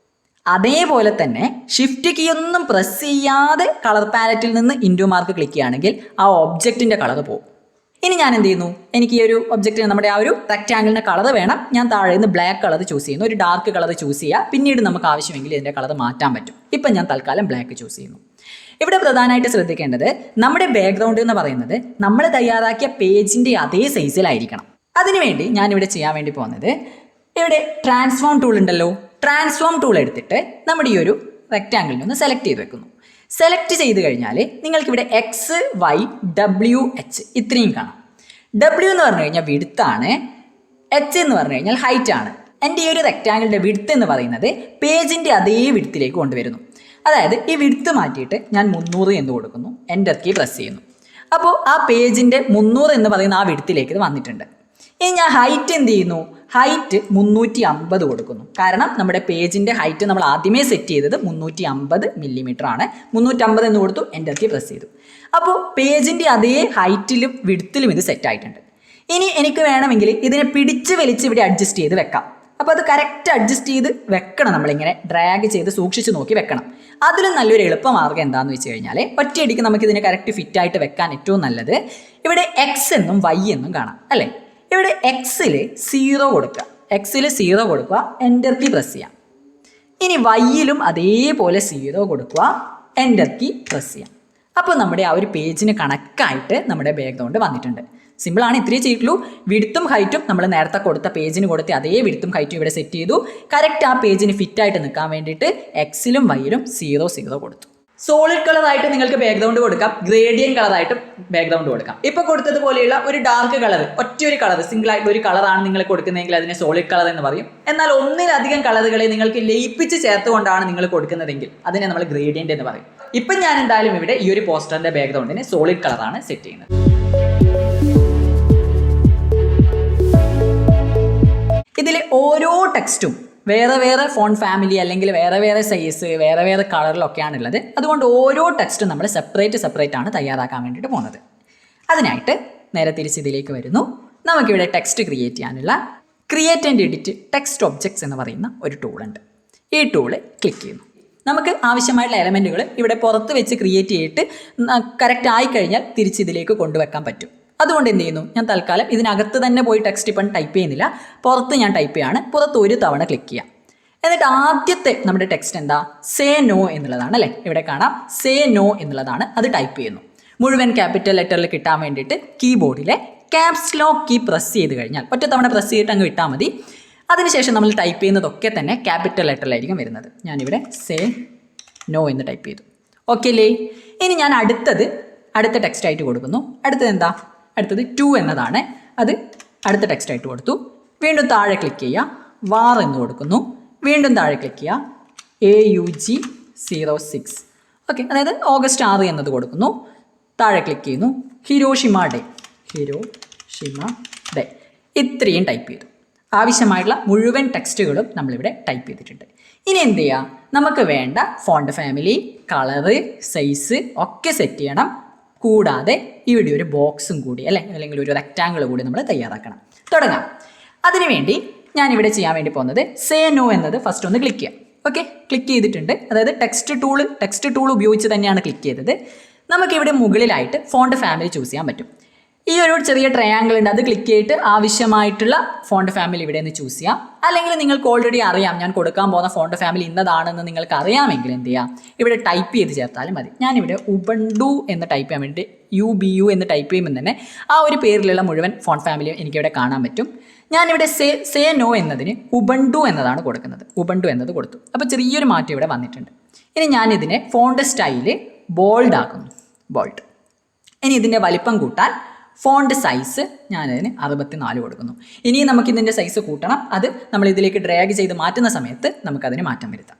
S1: അതേപോലെ തന്നെ ഷിഫ്റ്റ് കീ ഒന്നും പ്രസ് ചെയ്യാതെ കളർ പാലറ്റിൽ നിന്ന് ഇൻറ്റു മാർക്ക് ക്ലിക്ക് ചെയ്യുകയാണെങ്കിൽ ആ ഒബ്ജക്റ്റിൻ്റെ കളർ പോകും. ഇനി ഞാൻ എന്ത് ചെയ്യുന്നു, എനിക്ക് ഈ ഒരു ഒബ്ജക്റ്റിന് നമ്മുടെ ആ ഒരു റെക്റ്റാങ്കിളിൻ്റെ കളർ വേണം. ഞാൻ താഴെ നിന്ന് ബ്ലാക്ക് കളർ ചൂസ് ചെയ്യുന്നു, ഒരു ഡാർക്ക് കളർ ചൂസ് ചെയ്യുക. പിന്നീട് നമുക്ക് ആവശ്യമെങ്കിൽ ഇതിൻ്റെ കളർ മാറ്റാൻ പറ്റും. ഇപ്പം ഞാൻ തൽക്കാലം ബ്ലാക്ക് ചൂസ് ചെയ്യുന്നു. ഇവിടെ പ്രധാനമായിട്ട് ശ്രദ്ധിക്കേണ്ടത് നമ്മുടെ ബാക്ക്ഗ്രൗണ്ട് എന്ന് പറയുന്നത് നമ്മൾ തയ്യാറാക്കിയ പേജിൻ്റെ അതേ സൈസിലായിരിക്കണം. അതിനുവേണ്ടി ഞാനിവിടെ ചെയ്യാൻ വേണ്ടി പോകുന്നത്, ഇവിടെ ട്രാൻസ്ഫോം ടൂൾ ഉണ്ടല്ലോ, ട്രാൻസ്ഫോം ടൂൾ എടുത്തിട്ട് നമ്മുടെ ഈ ഒരു റെക്റ്റാങ്കിളിനെ ഒന്ന് സെലക്ട് ചെയ്ത് വെക്കുന്നു. സെലക്ട് ചെയ്ത് കഴിഞ്ഞാൽ നിങ്ങൾക്കിവിടെ എക്സ് വൈ ഡബ്ല്യു എച്ച് ഇത്രയും കാണാം. ഡബ്ല്യു എന്ന് പറഞ്ഞു കഴിഞ്ഞാൽ വിഡ്ത്താണ്, എച്ച് എന്ന് പറഞ്ഞു കഴിഞ്ഞാൽ ഹൈറ്റ് ആണ്. എൻ്റെ ഈ ഒരു റെക്റ്റാങ്കിളിൻ്റെ വിഡ്ത്ത് എന്ന് പറയുന്നത് പേജിൻ്റെ അതേ വിഡ്ത്തിലേക്ക് കൊണ്ടുവരുന്നു. അതായത് ഈ വിഡ്ത്ത് മാറ്റിയിട്ട് ഞാൻ 300 എന്ന് കൊടുക്കുന്നു, എൻ്റർ കീ പ്രസ് ചെയ്യുന്നു. അപ്പോൾ ആ പേജിൻ്റെ 300 എന്ന് പറയുന്ന ആ വിഡ്ത്തിലേക്ക് ഇത് വന്നിട്ടുണ്ട്. ഇനി ഞാൻ ഹൈറ്റ് എന്ത് ചെയ്യുന്നു, ഹൈറ്റ് 350 കൊടുക്കുന്നു. കാരണം നമ്മുടെ പേജിൻ്റെ ഹൈറ്റ് നമ്മൾ ആദ്യമേ സെറ്റ് ചെയ്തത് 350 മില്ലിമീറ്റർ ആണ്. 350 എന്ന് കൊടുത്തു, എൻ്റർ കീ പ്രസ് ചെയ്തു. അപ്പോൾ പേജിൻ്റെ അതേ ഹൈറ്റിലും വിഡ്ത്തിലും ഇത് സെറ്റ് ആയിട്ടുണ്ട്. ഇനി എനിക്ക് വേണമെങ്കിൽ ഇതിനെ പിടിച്ച് വലിച്ച് ഇവിടെ അഡ്ജസ്റ്റ് ചെയ്ത് വെക്കാം. അപ്പോൾ അത് കറക്റ്റ് അഡ്ജസ്റ്റ് ചെയ്ത് വെക്കണം, നമ്മളിങ്ങനെ ഡ്രാഗ് ചെയ്ത് സൂക്ഷിച്ച് നോക്കി വെക്കണം. അതിലും നല്ലൊരു എളുപ്പമാർഗ്ഗം എന്താണെന്ന് വെച്ച് കഴിഞ്ഞാൽ ഒറ്റയടിക്ക് നമുക്കിതിനെ കറക്റ്റ് ഫിറ്റായിട്ട് വെക്കാൻ ഏറ്റവും നല്ലത് ഇവിടെ എക്സ് എന്നും വൈ എന്നും കാണാം അല്ലേ. ഇവിടെ എക്സിൽ 0 കൊടുക്കുക, എക്സിൽ 0 കൊടുക്കുക, എൻ്റർ കീ പ്രസ് ചെയ്യാം. ഇനി വൈയിലും അതേപോലെ 0 കൊടുക്കുക, എൻ്റർ കീ പ്രസ് ചെയ്യാം. അപ്പോൾ നമ്മുടെ ആ ഒരു പേജിന് കണക്കായിട്ട് നമ്മുടെ ബാക്ക്ഗ്രൗണ്ട് വന്നിട്ടുണ്ട്. സിമ്പിളാണ്, ഇത്രയേ ചെയ്തിട്ടുള്ളൂ. വിഡ്ത്തും ഹൈറ്റും നമ്മൾ നേരത്തെ കൊടുത്ത പേജിന് കൊടുത്ത് അതേ വിഡ്ത്തും ഹൈറ്റും ഇവിടെ സെറ്റ് ചെയ്തു. കറക്റ്റ് ആ പേജിന് ഫിറ്റായിട്ട് നിൽക്കാൻ വേണ്ടിയിട്ട് എക്സിലും വൈയിലും 0 കൊടുത്തു. സോളിഡ് കളറായിട്ട് നിങ്ങൾക്ക് ബാക്ക്ഗ്രൗണ്ട് കൊടുക്കാം, ഗ്രേഡിയൻ കളറായിട്ടും ബാക്ക്ഗ്രൗണ്ട് കൊടുക്കാം. ഇപ്പോൾ കൊടുത്തതുപോലെയുള്ള ഒരു ഡാർക്ക് കളർ, ഒറ്റയൊരു കളർ, സിംഗിൾ ആയിട്ട് ഒരു കളറാണ് നിങ്ങൾ കൊടുക്കുന്നതെങ്കിൽ അതിനെ സോളിഡ് കളർ എന്ന് പറയും. എന്നാൽ ഒന്നിലധികം കളറുകളെ നിങ്ങൾക്ക് ലയിപ്പിച്ച് ചേർത്തുകൊണ്ടാണ് നിങ്ങൾ കൊടുക്കുന്നതെങ്കിൽ അതിനെ നമ്മൾ ഗ്രേഡിയൻ്റ് എന്ന് പറയും. ഇപ്പം ഞാൻ എന്തായാലും ഇവിടെ ഈ ഒരു പോസ്റ്ററിന്റെ ബാക്ക്ഗ്രൗണ്ടിന് സോളിഡ് കളറാണ് സെറ്റ് ചെയ്യുന്നത്. ഇതിൽ ഓരോ ടെക്സ്റ്റും വേറെ വേറെ ഫോൺ ഫാമിലി അല്ലെങ്കിൽ വേറെ വേറെ സൈസ്, വേറെ വേറെ കളറിലൊക്കെയാണ് ഉള്ളത്. അതുകൊണ്ട് ഓരോ ടെക്സ്റ്റും നമ്മൾ സെപ്പറേറ്റ് ആണ് തയ്യാറാക്കാൻ വേണ്ടിയിട്ട് പോകുന്നത്. അതിനായിട്ട് നേരെ തിരിച്ച് ഇതിലേക്ക് വരുന്നു. നമുക്കിവിടെ ടെക്സ്റ്റ് ക്രിയേറ്റ് ചെയ്യാനുള്ള create and edit text objects എന്ന് പറയുന്ന ഒരു ടൂളുണ്ട്. ഈ ടൂള് ക്ലിക്ക് ചെയ്യുന്നു. നമുക്ക് ആവശ്യമായിട്ടുള്ള എലമെൻറ്റുകൾ ഇവിടെ പുറത്ത് വെച്ച് ക്രിയേറ്റ് ചെയ്തിട്ട് കറക്റ്റ് ആയിക്കഴിഞ്ഞാൽ തിരിച്ച് ഇതിലേക്ക് കൊണ്ടുവെക്കാൻ പറ്റും. അതുകൊണ്ട് എന്ത് ചെയ്യുന്നു, ഞാൻ തൽക്കാലം ഇതിനകത്ത് തന്നെ പോയി ടെക്സ്റ്റ് ഇപ്പം ടൈപ്പ് ചെയ്യുന്നില്ല, പുറത്ത് ഞാൻ ടൈപ്പ് ചെയ്യാണ്. പുറത്ത് ഒരു തവണ ക്ലിക്ക് ചെയ്യാം. എന്നിട്ട് ആദ്യത്തെ നമ്മുടെ ടെക്സ്റ്റ് എന്താ, സേ നോ എന്നുള്ളതാണ് അല്ലേ. ഇവിടെ കാണാം സേ നോ എന്നുള്ളതാണ്. അത് ടൈപ്പ് ചെയ്യുന്നു. മുഴുവൻ ക്യാപിറ്റൽ ലെറ്ററിൽ കിട്ടാൻ വേണ്ടിയിട്ട് കീബോർഡിലെ ക്യാപ്സ് ലോക്ക് കീ പ്രസ് ചെയ്ത് കഴിഞ്ഞാൽ ഒറ്റ തവണ പ്രസ് ചെയ്തിട്ട് അങ്ങ് വിട്ടാൽ മതി. അതിനുശേഷം നമ്മൾ ടൈപ്പ് ചെയ്യുന്നതൊക്കെ തന്നെ ക്യാപിറ്റൽ ലെറ്ററിലായിരിക്കും വരുന്നത്. ഞാനിവിടെ സേ നോ എന്ന് ടൈപ്പ് ചെയ്തു. ഓക്കെ അല്ലേ. ഇനി ഞാൻ അടുത്ത ടെക്സ്റ്റ് ആയിട്ട് കൊടുക്കുന്നു. അടുത്തത് എന്താ, അടുത്തത് 2 എന്നതാണ്. അത് അടുത്ത ടെക്സ്റ്റ് ആയിട്ട് കൊടുത്തു. വീണ്ടും താഴെ ക്ലിക്ക് ചെയ്യുക, വാർ എന്ന് കൊടുക്കുന്നു. വീണ്ടും താഴെ ക്ലിക്ക് ചെയ്യുക, AUG06. ഓക്കെ, അതായത് ഓഗസ്റ്റ് 6 എന്നത് കൊടുക്കുന്നു. താഴെ ക്ലിക്ക് ചെയ്യുന്നു, ഹിരോഷിമ ഡേ. ഇത്രയും ടൈപ്പ് ചെയ്തു. ആവശ്യമായിട്ടുള്ള മുഴുവൻ ടെക്സ്റ്റുകളും നമ്മളിവിടെ ടൈപ്പ് ചെയ്തിട്ടുണ്ട്. ഇനി എന്ത് ചെയ്യുക, നമുക്ക് വേണ്ട ഫോണ്ട് ഫാമിലി, കളറ്, സൈസ് ഒക്കെ സെറ്റ് ചെയ്യണം. കൂടാതെ ഇവിടെ ഒരു ബോക്സും കൂടി അല്ലെങ്കിൽ ഒരു റെക്റ്റാങ്കിൾ കൂടി നമ്മൾ തയ്യാറാക്കണം. തുടങ്ങാം. അതിനുവേണ്ടി ഞാനിവിടെ ചെയ്യാൻ വേണ്ടി പോകുന്നത് സേ നോ എന്നത് ഫസ്റ്റ് ഒന്ന് ക്ലിക്ക് ചെയ്യാം. ഓക്കെ, ക്ലിക്ക് ചെയ്തിട്ടുണ്ട്. അതായത് ടെക്സ്റ്റ് ടൂൾ ഉപയോഗിച്ച് തന്നെയാണ് ക്ലിക്ക് ചെയ്തത്. നമുക്കിവിടെ മുകളിലായിട്ട് ഫോണ്ട് ഫാമിലി ചൂസ് ചെയ്യാൻ പറ്റും. ഈ ഒരു ചെറിയ ട്രയാങ്കിൾ ഉണ്ട്, അത് ക്ലിക്ക് ചെയ്തിട്ട് ആവശ്യമായിട്ടുള്ള ഫോണ്ട് ഫാമിലി ഇവിടെ നിന്ന് ചൂസ് ചെയ്യാം. അല്ലെങ്കിൽ നിങ്ങൾക്ക് ഓൾറെഡി അറിയാം ഞാൻ കൊടുക്കാൻ പോകുന്ന ഫോണ്ട് ഫാമിലി ഇന്നതാണെന്ന് നിങ്ങൾക്ക് അറിയാമെങ്കിൽ എന്ത് ചെയ്യാം, ഇവിടെ ടൈപ്പ് ചെയ്ത് ചേർത്താലും മതി. ഞാനിവിടെ ഉബണ്ടു എന്ന് ടൈപ്പ് ചെയ്യാൻ വേണ്ടിയിട്ട് UBU എന്ന് ടൈപ്പ് ചെയ്യുമ്പോൾ തന്നെ ആ ഒരു പേരിലുള്ള മുഴുവൻ ഫോണ്ട് ഫാമിലി എനിക്കിവിടെ കാണാൻ പറ്റും. ഞാനിവിടെ സേ നോ എന്നതിന് ഉബണ്ടു എന്നതാണ് കൊടുക്കുന്നത്. ഉബണ്ടു എന്നത് കൊടുത്തു. അപ്പോൾ ചെറിയൊരു മാറ്റം ഇവിടെ വന്നിട്ടുണ്ട്. ഇനി ഞാനിതിനെ ഫോണ്ട് സ്റ്റൈല് ബോൾഡ് ആക്കുന്നു. ബോൾഡ്. ഇനി ഇതിൻ്റെ വലിപ്പം കൂട്ടാൻ ഫോണ്ട് സൈസ് ഞാനതിന് 64 കൊടുക്കുന്നു. ഇനി നമുക്കിതിൻ്റെ സൈസ് കൂട്ടണം. അത് നമ്മൾ ഇതിലേക്ക് ഡ്രാഗ് ചെയ്ത് മാറ്റുന്ന സമയത്ത് നമുക്കതിന് മാറ്റം വരുത്താം.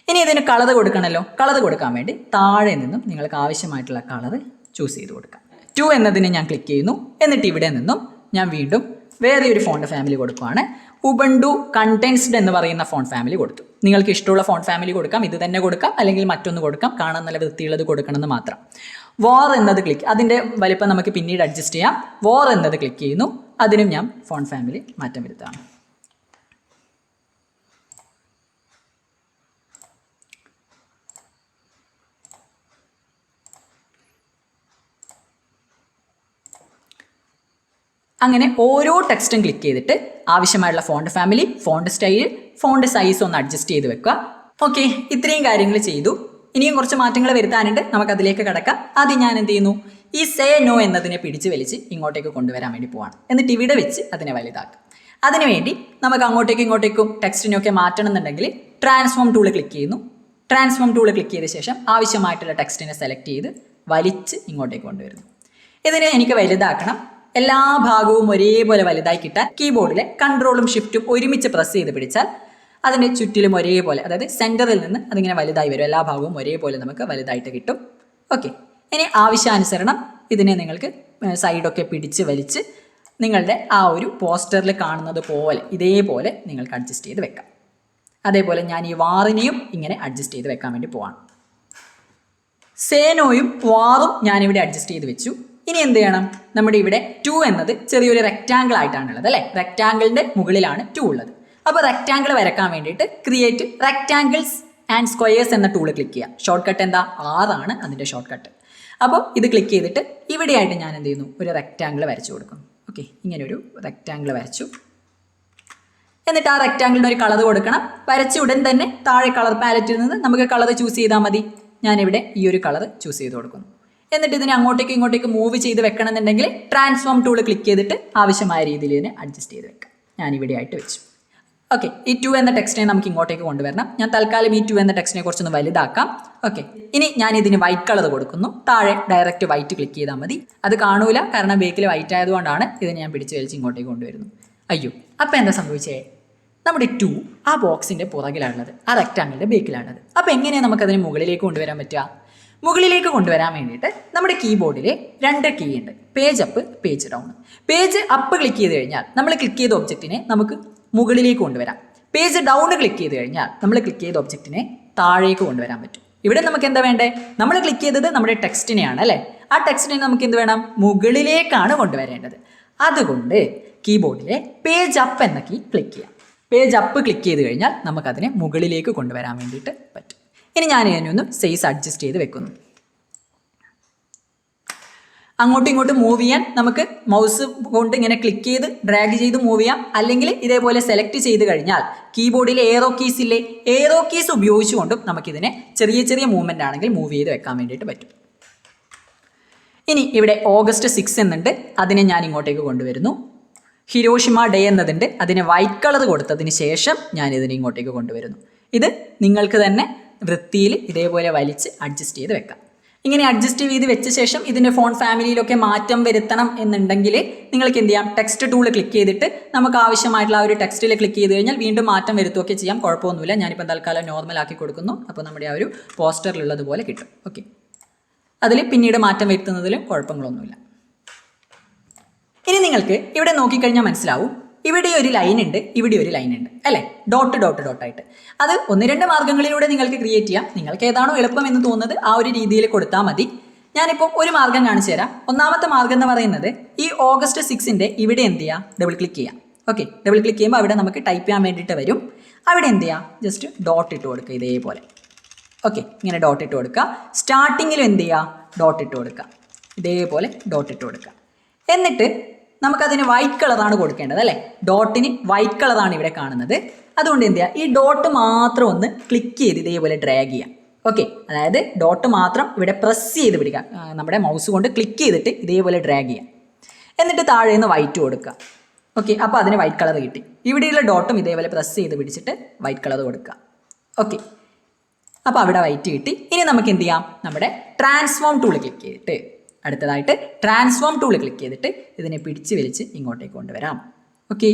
S1: ഇനി ഇതിന് കളർ കൊടുക്കണമല്ലോ. കളർ കൊടുക്കാൻ വേണ്ടി താഴെ നിന്നും നിങ്ങൾക്ക് ആവശ്യമായിട്ടുള്ള കളർ ചൂസ് ചെയ്ത് കൊടുക്കാം. 2 എന്നതിന് ഞാൻ ക്ലിക്ക് ചെയ്യുന്നു. എന്നിട്ട് ഇവിടെ നിന്നും ഞാൻ വീണ്ടും വേറെ ഒരു ഫോണ്ട് ഫാമിലി കൊടുക്കുകയാണ്. ഉബണ്ടു കണ്ടൻസ്ഡ് എന്ന് പറയുന്ന ഫോണ്ട് ഫാമിലി കൊടുത്തു. നിങ്ങൾക്ക് ഇഷ്ടമുള്ള ഫോണ്ട് ഫാമിലി കൊടുക്കാം, ഇത് തന്നെ കൊടുക്കാം, അല്ലെങ്കിൽ മറ്റൊന്ന് കൊടുക്കാം. കാണാൻ നല്ല വൃത്തിയുള്ളത് കൊടുക്കണമെന്ന് മാത്രം. വാർ എന്നത് ക്ലിക്ക്, അതിൻ്റെ വലിപ്പം നമുക്ക് പിന്നീട് അഡ്ജസ്റ്റ് ചെയ്യാം. വാർ എന്നത് ക്ലിക്ക് ചെയ്യുന്നു. അതിനും ഞാൻ ഫോണ്ട് ഫാമിലി മാറ്റം വരുത്താണ്. അങ്ങനെ ഓരോ ടെക്സ്റ്റും ക്ലിക്ക് ചെയ്തിട്ട് ആവശ്യമായിട്ടുള്ള font family, font style, font size ഒന്ന് അഡ്ജസ്റ്റ് ചെയ്ത് വെക്കുക. ഓക്കെ, ഇത്രയും കാര്യങ്ങൾ ചെയ്തു. ഇനിയും കുറച്ച് മാറ്റങ്ങൾ വരുത്താനുണ്ട്, നമുക്കതിലേക്ക് കിടക്കാം. ആദ്യം ഞാൻ എന്ത് ചെയ്യുന്നു, ഈ സേ നോ എന്നതിനെ പിടിച്ച് വലിച്ച് ഇങ്ങോട്ടേക്ക് കൊണ്ടുവരാൻ വേണ്ടി പോവാണ്. എന്നിട്ട് ഇവിടെ വെച്ച് അതിനെ വലുതാക്കും. അതിനുവേണ്ടി നമുക്ക് ഇങ്ങോട്ടേക്കും ടെക്സ്റ്റിനൊക്കെ മാറ്റണം എന്നുണ്ടെങ്കിൽ ട്രാൻസ്ഫോം ടൂൾ ക്ലിക്ക് ചെയ്യുന്നു. ട്രാൻസ്ഫോം ടൂൾ ക്ലിക്ക് ചെയ്ത ശേഷം ആവശ്യമായിട്ടുള്ള ടെക്സ്റ്റിനെ സെലക്ട് ചെയ്ത് വലിച്ച് ഇങ്ങോട്ടേക്ക് കൊണ്ടുവരുന്നു. ഇതിനെ എനിക്ക് വലുതാക്കണം. എല്ലാ ഭാഗവും ഒരേപോലെ വലുതായി കിട്ടാൻ കീബോർഡിലെ കൺട്രോളും ഷിഫ്റ്റും ഒരുമിച്ച് പ്രസ് ചെയ്ത് പിടിച്ചാൽ അതിൻ്റെ ചുറ്റിലും ഒരേപോലെ, അതായത് സെൻറ്ററിൽ നിന്ന് അതിങ്ങനെ വലുതായി വരും. എല്ലാ ഭാഗവും ഒരേപോലെ നമുക്ക് വലുതായിട്ട് കിട്ടും. ഓക്കെ, ഇനി ആവശ്യാനുസരണം ഇതിനെ നിങ്ങൾക്ക് സൈഡൊക്കെ പിടിച്ച് വലിച്ച് നിങ്ങളുടെ ആ ഒരു പോസ്റ്ററിൽ കാണുന്നത് പോലെ ഇതേപോലെ നിങ്ങൾക്ക് അഡ്ജസ്റ്റ് ചെയ്ത് വെക്കാം. അതേപോലെ ഞാൻ ഈ വാറിനെയും ഇങ്ങനെ അഡ്ജസ്റ്റ് ചെയ്ത് വെക്കാൻ വേണ്ടി പോവാണ്. സേനോയും വാറും ഞാനിവിടെ അഡ്ജസ്റ്റ് ചെയ്ത് വെച്ചു. ഇനി എന്ത് ചെയ്യണം, നമ്മുടെ ഇവിടെ 2 എന്നത് ചെറിയൊരു റെക്റ്റാങ്കിൾ ആയിട്ടാണുള്ളത് അല്ലേ. റെക്റ്റാങ്കിളിൻ്റെ മുകളിലാണ് 2 ഉള്ളത്. അപ്പോൾ റെക്റ്റാങ്കിൾ വരക്കാൻ വേണ്ടിയിട്ട് ക്രിയേറ്റ് റെക്റ്റാങ്കിൾസ് ആൻഡ് സ്ക്വയേഴ്സ് എന്ന ടൂൾ ക്ലിക്ക് ചെയ്യുക. ഷോർട്ട് കട്ട് എന്താ? ആറാണ് അതിൻ്റെ ഷോർട്ട് കട്ട്. അപ്പോൾ ഇത് ക്ലിക്ക് ചെയ്തിട്ട് ഇവിടെയായിട്ട് ഞാൻ എന്ത് ചെയ്യുന്നു, ഒരു റെക്റ്റാങ്കിൾ വരച്ചു കൊടുക്കുന്നു. ഓക്കെ, ഇങ്ങനെ ഒരു റെക്റ്റാങ്കിൾ വരച്ചു. എന്നിട്ട് ആ റെക്റ്റാങ്കിളിന് ഒരു കളർ കൊടുക്കണം. വരച്ച ഉടൻ തന്നെ താഴെ കളർ പാലറ്റിൽ നിന്ന് നമുക്ക് കളർ ചൂസ് ചെയ്താൽ മതി. ഞാനിവിടെ ഈ ഒരു കളർ ചൂസ് ചെയ്ത് കൊടുക്കുന്നു. എന്നിട്ട് ഇതിനെ അങ്ങോട്ടേക്ക് ഇങ്ങോട്ടേക്ക് മൂവ് ചെയ്ത് വെക്കണം എന്നുണ്ടെങ്കിൽ ട്രാൻസ്ഫോം ടൂൾ ക്ലിക്ക് ചെയ്തിട്ട് ആവശ്യമായ രീതിയിൽ ഇതിനെ അഡ്ജസ്റ്റ് ചെയ്ത് വെക്കാം. ഞാനിവിടെ ആയിട്ട് വെച്ചു. ഓക്കെ, ഈ 2 എന്ന ടെക്സ്റ്റിനെ നമുക്ക് ഇങ്ങോട്ടേക്ക് കൊണ്ടുവരണം. ഞാൻ തൽക്കാലം ഈ 2 എന്ന ടെക്സ്റ്റിനെ കുറച്ചൊന്ന് വലുതാക്കാം. ഓക്കെ, ഇനി ഞാൻ ഇതിന് വൈറ്റ് കളർ കൊടുക്കുന്നു. താഴെ ഡയറക്റ്റ് വൈറ്റ് ക്ലിക്ക് ചെയ്താൽ മതി. അത് കാണൂല, കാരണം ബേക്കിൽ വൈറ്റ് ആയതുകൊണ്ടാണ് ഇതിനെ ഞാൻ പിടിച്ച് വലിച്ച് ഇങ്ങോട്ടേക്ക് കൊണ്ടുവരുന്നു. അയ്യോ, അപ്പം എന്താ സംഭവിച്ചേ? നമ്മുടെ 2 ആ ബോക്സിൻ്റെ പുറകിലാണുള്ളത്, ആ റെക്റ്റാങ്കിളിൻ്റെ ബേക്കിലാണുള്ളത്. അപ്പോൾ എങ്ങനെയാണ് നമുക്കതിനെ മുകളിലേക്ക് കൊണ്ടുവരാൻ പറ്റുക? മുകളിലേക്ക് കൊണ്ടുവരാൻ വേണ്ടിയിട്ട് നമ്മുടെ കീബോർഡിൽ 2 കീ ഉണ്ട്, page up, page down. Page up click ചെയ്ത് കഴിഞ്ഞാൽ നമ്മൾ ക്ലിക്ക് ചെയ്ത ഒബ്ജക്റ്റിനെ നമുക്ക് മുകളിലേക്ക് കൊണ്ടുവരാം. പേജ് ഡൗൺ ക്ലിക്ക് ചെയ്ത് കഴിഞ്ഞാൽ നമ്മൾ ക്ലിക്ക് ചെയ്ത ഒബ്ജക്റ്റിനെ താഴേക്ക് കൊണ്ടുവരാൻ പറ്റും. ഇവിടെ നമുക്ക് എന്താ വേണ്ടേ? നമ്മൾ ക്ലിക്ക് ചെയ്തത് നമ്മുടെ ടെക്സ്റ്റിനെയാണ് അല്ലേ? ആ ടെക്സ്റ്റിനെ നമുക്ക് എന്ത് വേണം? മുകളിലേക്കാണ് കൊണ്ടുവരേണ്ടത്. അതുകൊണ്ട് കീബോർഡിലെ പേജ് അപ്പ് എന്ന കീ ക്ലിക്ക് ചെയ്യാം. പേജ് അപ്പ് ക്ലിക്ക് ചെയ്ത് കഴിഞ്ഞാൽ നമുക്കതിനെ മുകളിലേക്ക് കൊണ്ടുവരാൻ വേണ്ടിയിട്ട് പറ്റും. ഇനി ഞാൻ ഇതിനൊന്ന് സൈസ് അഡ്ജസ്റ്റ് ചെയ്ത് വെക്കുന്നു. അങ്ങോട്ടും ഇങ്ങോട്ടും മൂവ് ചെയ്യാൻ നമുക്ക് മൗസ് കൊണ്ട് ഇങ്ങനെ ക്ലിക്ക് ചെയ്ത് ഡ്രാഗ് ചെയ്ത് മൂവ് ചെയ്യാം. അല്ലെങ്കിൽ ഇതേപോലെ സെലക്ട് ചെയ്ത് കഴിഞ്ഞാൽ കീബോർഡിലെ ഏറോ കീസ് ഇല്ലേ, ഏറോ കീസ് ഉപയോഗിച്ചുകൊണ്ടും നമുക്കിതിനെ ചെറിയ ചെറിയ മൂവ്മെൻ്റ് ആണെങ്കിൽ മൂവ് ചെയ്ത് വെക്കാൻ വേണ്ടിയിട്ട് പറ്റും. ഇനി ഇവിടെ August 6 എന്നുണ്ട്, അതിനെ ഞാൻ ഇങ്ങോട്ടേക്ക് കൊണ്ടുവരുന്നു. ഹിരോഷിമ ഡേ എന്നതുണ്ട്, അതിന് വൈറ്റ് കളർ കൊടുത്തതിന് ശേഷം ഞാൻ ഇതിനെ ഇങ്ങോട്ടേക്ക് കൊണ്ടുവരുന്നു. ഇത് നിങ്ങൾക്ക് തന്നെ വൃത്തിയിൽ ഇതേപോലെ വലിച്ച് അഡ്ജസ്റ്റ് ചെയ്ത് വെക്കാം. ഇങ്ങനെ അഡ്ജസ്റ്റ് ചെയ്ത് വെച്ച ശേഷം ഇതിൻ്റെ ഫോൺ ഫാമിലിയിലൊക്കെ മാറ്റം വരുത്തണം എന്നുണ്ടെങ്കിൽ നിങ്ങൾക്ക് എന്ത് ചെയ്യാം? ടെക്സ്റ്റ് ടൂൾ ക്ലിക്ക് ചെയ്തിട്ട് നമുക്ക് ആവശ്യമായിട്ടുള്ള ആ ഒരു ടെക്സ്റ്റിൽ ക്ലിക്ക് ചെയ്ത് കഴിഞ്ഞാൽ വീണ്ടും മാറ്റം വരുത്തുകയൊക്കെ ചെയ്യാം. കുഴപ്പമൊന്നുമില്ല. ഞാനിപ്പോൾ തൽക്കാലം നോർമൽ ആക്കി കൊടുക്കുന്നു. അപ്പോൾ നമ്മുടെ ആ ഒരു പോസ്റ്ററിലുള്ളതുപോലെ കിട്ടും. ഓക്കെ, അതിൽ പിന്നീട് മാറ്റം വരുത്തുന്നതിലും കുഴപ്പങ്ങളൊന്നുമില്ല. ഇനി നിങ്ങൾക്ക് ഇവിടെ നോക്കിക്കഴിഞ്ഞാൽ മനസ്സിലാവും, ഇവിടെ ഒരു ലൈൻ ഉണ്ട്, ഇവിടെ ഒരു ലൈൻ ഉണ്ട് അല്ലേ? ഡോട്ട് ഡോട്ട് ഡോട്ടായിട്ട്. അത് 1-2 മാർഗ്ഗങ്ങളിലൂടെ നിങ്ങൾക്ക് ക്രിയേറ്റ് ചെയ്യാം. നിങ്ങൾക്ക് ഏതാണോ എളുപ്പം എന്ന് തോന്നുന്നത് ആ ഒരു രീതിയിൽ കൊടുത്താൽ മതി. ഞാനിപ്പോൾ ഒരു മാർഗ്ഗം കാണിച്ചു തരാം. ഒന്നാമത്തെ മാർഗ്ഗം എന്ന് പറയുന്നത് ഈ August 6 ഇവിടെ എന്ത് ചെയ്യുക? ഡബിൾ ക്ലിക്ക് ചെയ്യാം. ഓക്കെ, ഡബിൾ ക്ലിക്ക് ചെയ്യുമ്പോൾ അവിടെ നമുക്ക് ടൈപ്പ് ചെയ്യാൻ വേണ്ടിയിട്ട് വരും. അവിടെ എന്ത് ചെയ്യുക? ജസ്റ്റ് ഡോട്ട് ഇട്ട് കൊടുക്കുക ഇതേപോലെ. ഓക്കെ, ഇങ്ങനെ ഡോട്ട് ഇട്ട് കൊടുക്കുക. സ്റ്റാർട്ടിങ്ങിലും എന്ത് ചെയ്യുക? ഡോട്ട് ഇട്ട് കൊടുക്കുക. ഇതേപോലെ ഡോട്ട് ഇട്ട് കൊടുക്കുക. എന്നിട്ട് നമുക്കതിന് വൈറ്റ് കളറാണ് കൊടുക്കേണ്ടത് അല്ലേ? ഡോട്ടിന് വൈറ്റ് കളറാണ് ഇവിടെ കാണുന്നത്. അതുകൊണ്ട് എന്ത് ചെയ്യുക? ഈ ഡോട്ട് മാത്രം ഒന്ന് ക്ലിക്ക് ചെയ്ത് ഇതേപോലെ ഡ്രാഗ് ചെയ്യാം. ഓക്കെ, അതായത് ഡോട്ട് മാത്രം ഇവിടെ പ്രസ് ചെയ്ത് പിടിക്കുക. നമ്മുടെ മൗസ് കൊണ്ട് ക്ലിക്ക് ചെയ്തിട്ട് ഇതേപോലെ ഡ്രാഗ് ചെയ്യാം. എന്നിട്ട് താഴെ നിന്ന് വൈറ്റ് കൊടുക്കുക. ഓക്കെ, അപ്പോൾ അതിന് വൈറ്റ് കളർ കിട്ടി. ഇവിടെയുള്ള ഡോട്ടും ഇതേപോലെ പ്രസ് ചെയ്ത് പിടിച്ചിട്ട് വൈറ്റ് കളർ കൊടുക്കുക. ഓക്കെ, അപ്പോൾ അവിടെ വൈറ്റ് കിട്ടി. ഇനി നമുക്ക് എന്ത് ചെയ്യാം? നമ്മുടെ ട്രാൻസ്ഫോം ടൂൾ ക്ലിക്ക് ചെയ്തിട്ട് അടുത്തതായിട്ട് ട്രാൻസ്ഫോം ടൂൾ ക്ലിക്ക് ചെയ്തിട്ട് ഇതിനെ പിടിച്ച് വലിച്ച് ഇങ്ങോട്ടേക്ക് കൊണ്ടുവരാം. ഓക്കെ,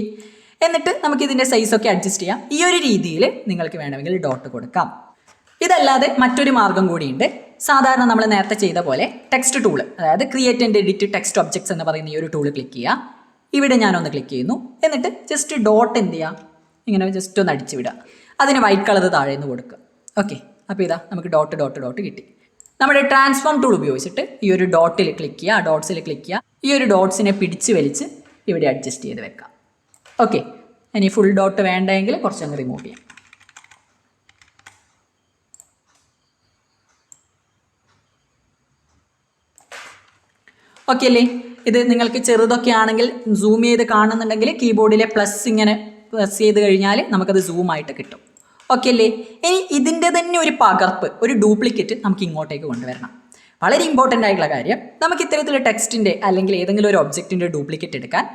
S1: എന്നിട്ട് നമുക്ക് ഇതിൻ്റെ സൈസൊക്കെ അഡ്ജസ്റ്റ് ചെയ്യാം. ഈ ഒരു രീതിയിൽ നിങ്ങൾക്ക് വേണമെങ്കിൽ ഡോട്ട് കൊടുക്കാം. ഇതല്ലാതെ മറ്റൊരു മാർഗ്ഗം കൂടിയുണ്ട്. സാധാരണ നമ്മൾ നേരത്തെ ചെയ്ത പോലെ ടെക്സ്റ്റ് ടൂൾ, അതായത് create and edit text objects എന്ന് പറയുന്ന ഈ ഒരു ടൂൾ ക്ലിക്ക് ചെയ്യുക. ഇവിടെ ഞാനൊന്ന് ക്ലിക്ക് ചെയ്യുന്നു. എന്നിട്ട് ജസ്റ്റ് ഡോട്ട് എന്ത് ചെയ്യുക? ഇങ്ങനെ ജസ്റ്റ് ഒന്ന് അടിച്ചു വിടുക. അതിന് വൈറ്റ് കളർ താഴെ നിന്ന് കൊടുക്കുക. ഓക്കെ, അപ്പോൾ ഇതാ നമുക്ക് ഡോട്ട് ഡോട്ട് ഡോട്ട് കിട്ടി. നമ്മുടെ ട്രാൻസ്ഫോം ടൂൾ ഉപയോഗിച്ചിട്ട് ഈ ഒരു ഡോട്ടിൽ ക്ലിക്ക് ചെയ്യുക, ഡോട്ട്സിൽ ക്ലിക്ക് ചെയ്യുക. ഈ ഒരു ഡോട്ട്സിനെ പിടിച്ച് വലിച്ച് ഇവിടെ അഡ്ജസ്റ്റ് ചെയ്ത് വെക്കാം. ഓക്കെ, ഇനി ഫുൾ ഡോട്ട് വേണ്ടെങ്കിൽ കുറച്ചങ്ങ് റിമൂവ് ചെയ്യാം. ഓക്കെ അല്ലേ? ഇത് നിങ്ങൾക്ക് ചെറുതൊക്കെ ആണെങ്കിൽ സൂം ചെയ്ത് കാണുന്നുണ്ടെങ്കിൽ കീബോർഡിലെ പ്ലസ് ഇങ്ങനെ പ്രസ് ചെയ്ത് കഴിഞ്ഞാൽ നമുക്കത് സൂമായിട്ട് കിട്ടും. ഓക്കെ അല്ലേ? ഇനി ഇതിൻ്റെ തന്നെ ഒരു പകർപ്പ്, ഒരു ഡ്യൂപ്ലിക്കേറ്റ് നമുക്ക് ഇങ്ങോട്ടേക്ക് കൊണ്ടുവരണം. വളരെ ഇമ്പോർട്ടൻ്റ് ആയിട്ടുള്ള കാര്യം, നമുക്ക് ഇത്തരത്തിലുള്ള ടെക്സ്റ്റിൻ്റെ അല്ലെങ്കിൽ ഏതെങ്കിലും ഒരു ഒബ്ജക്റ്റിൻ്റെ ഡ്യൂപ്ലിക്കേറ്റ് എടുക്കാൻ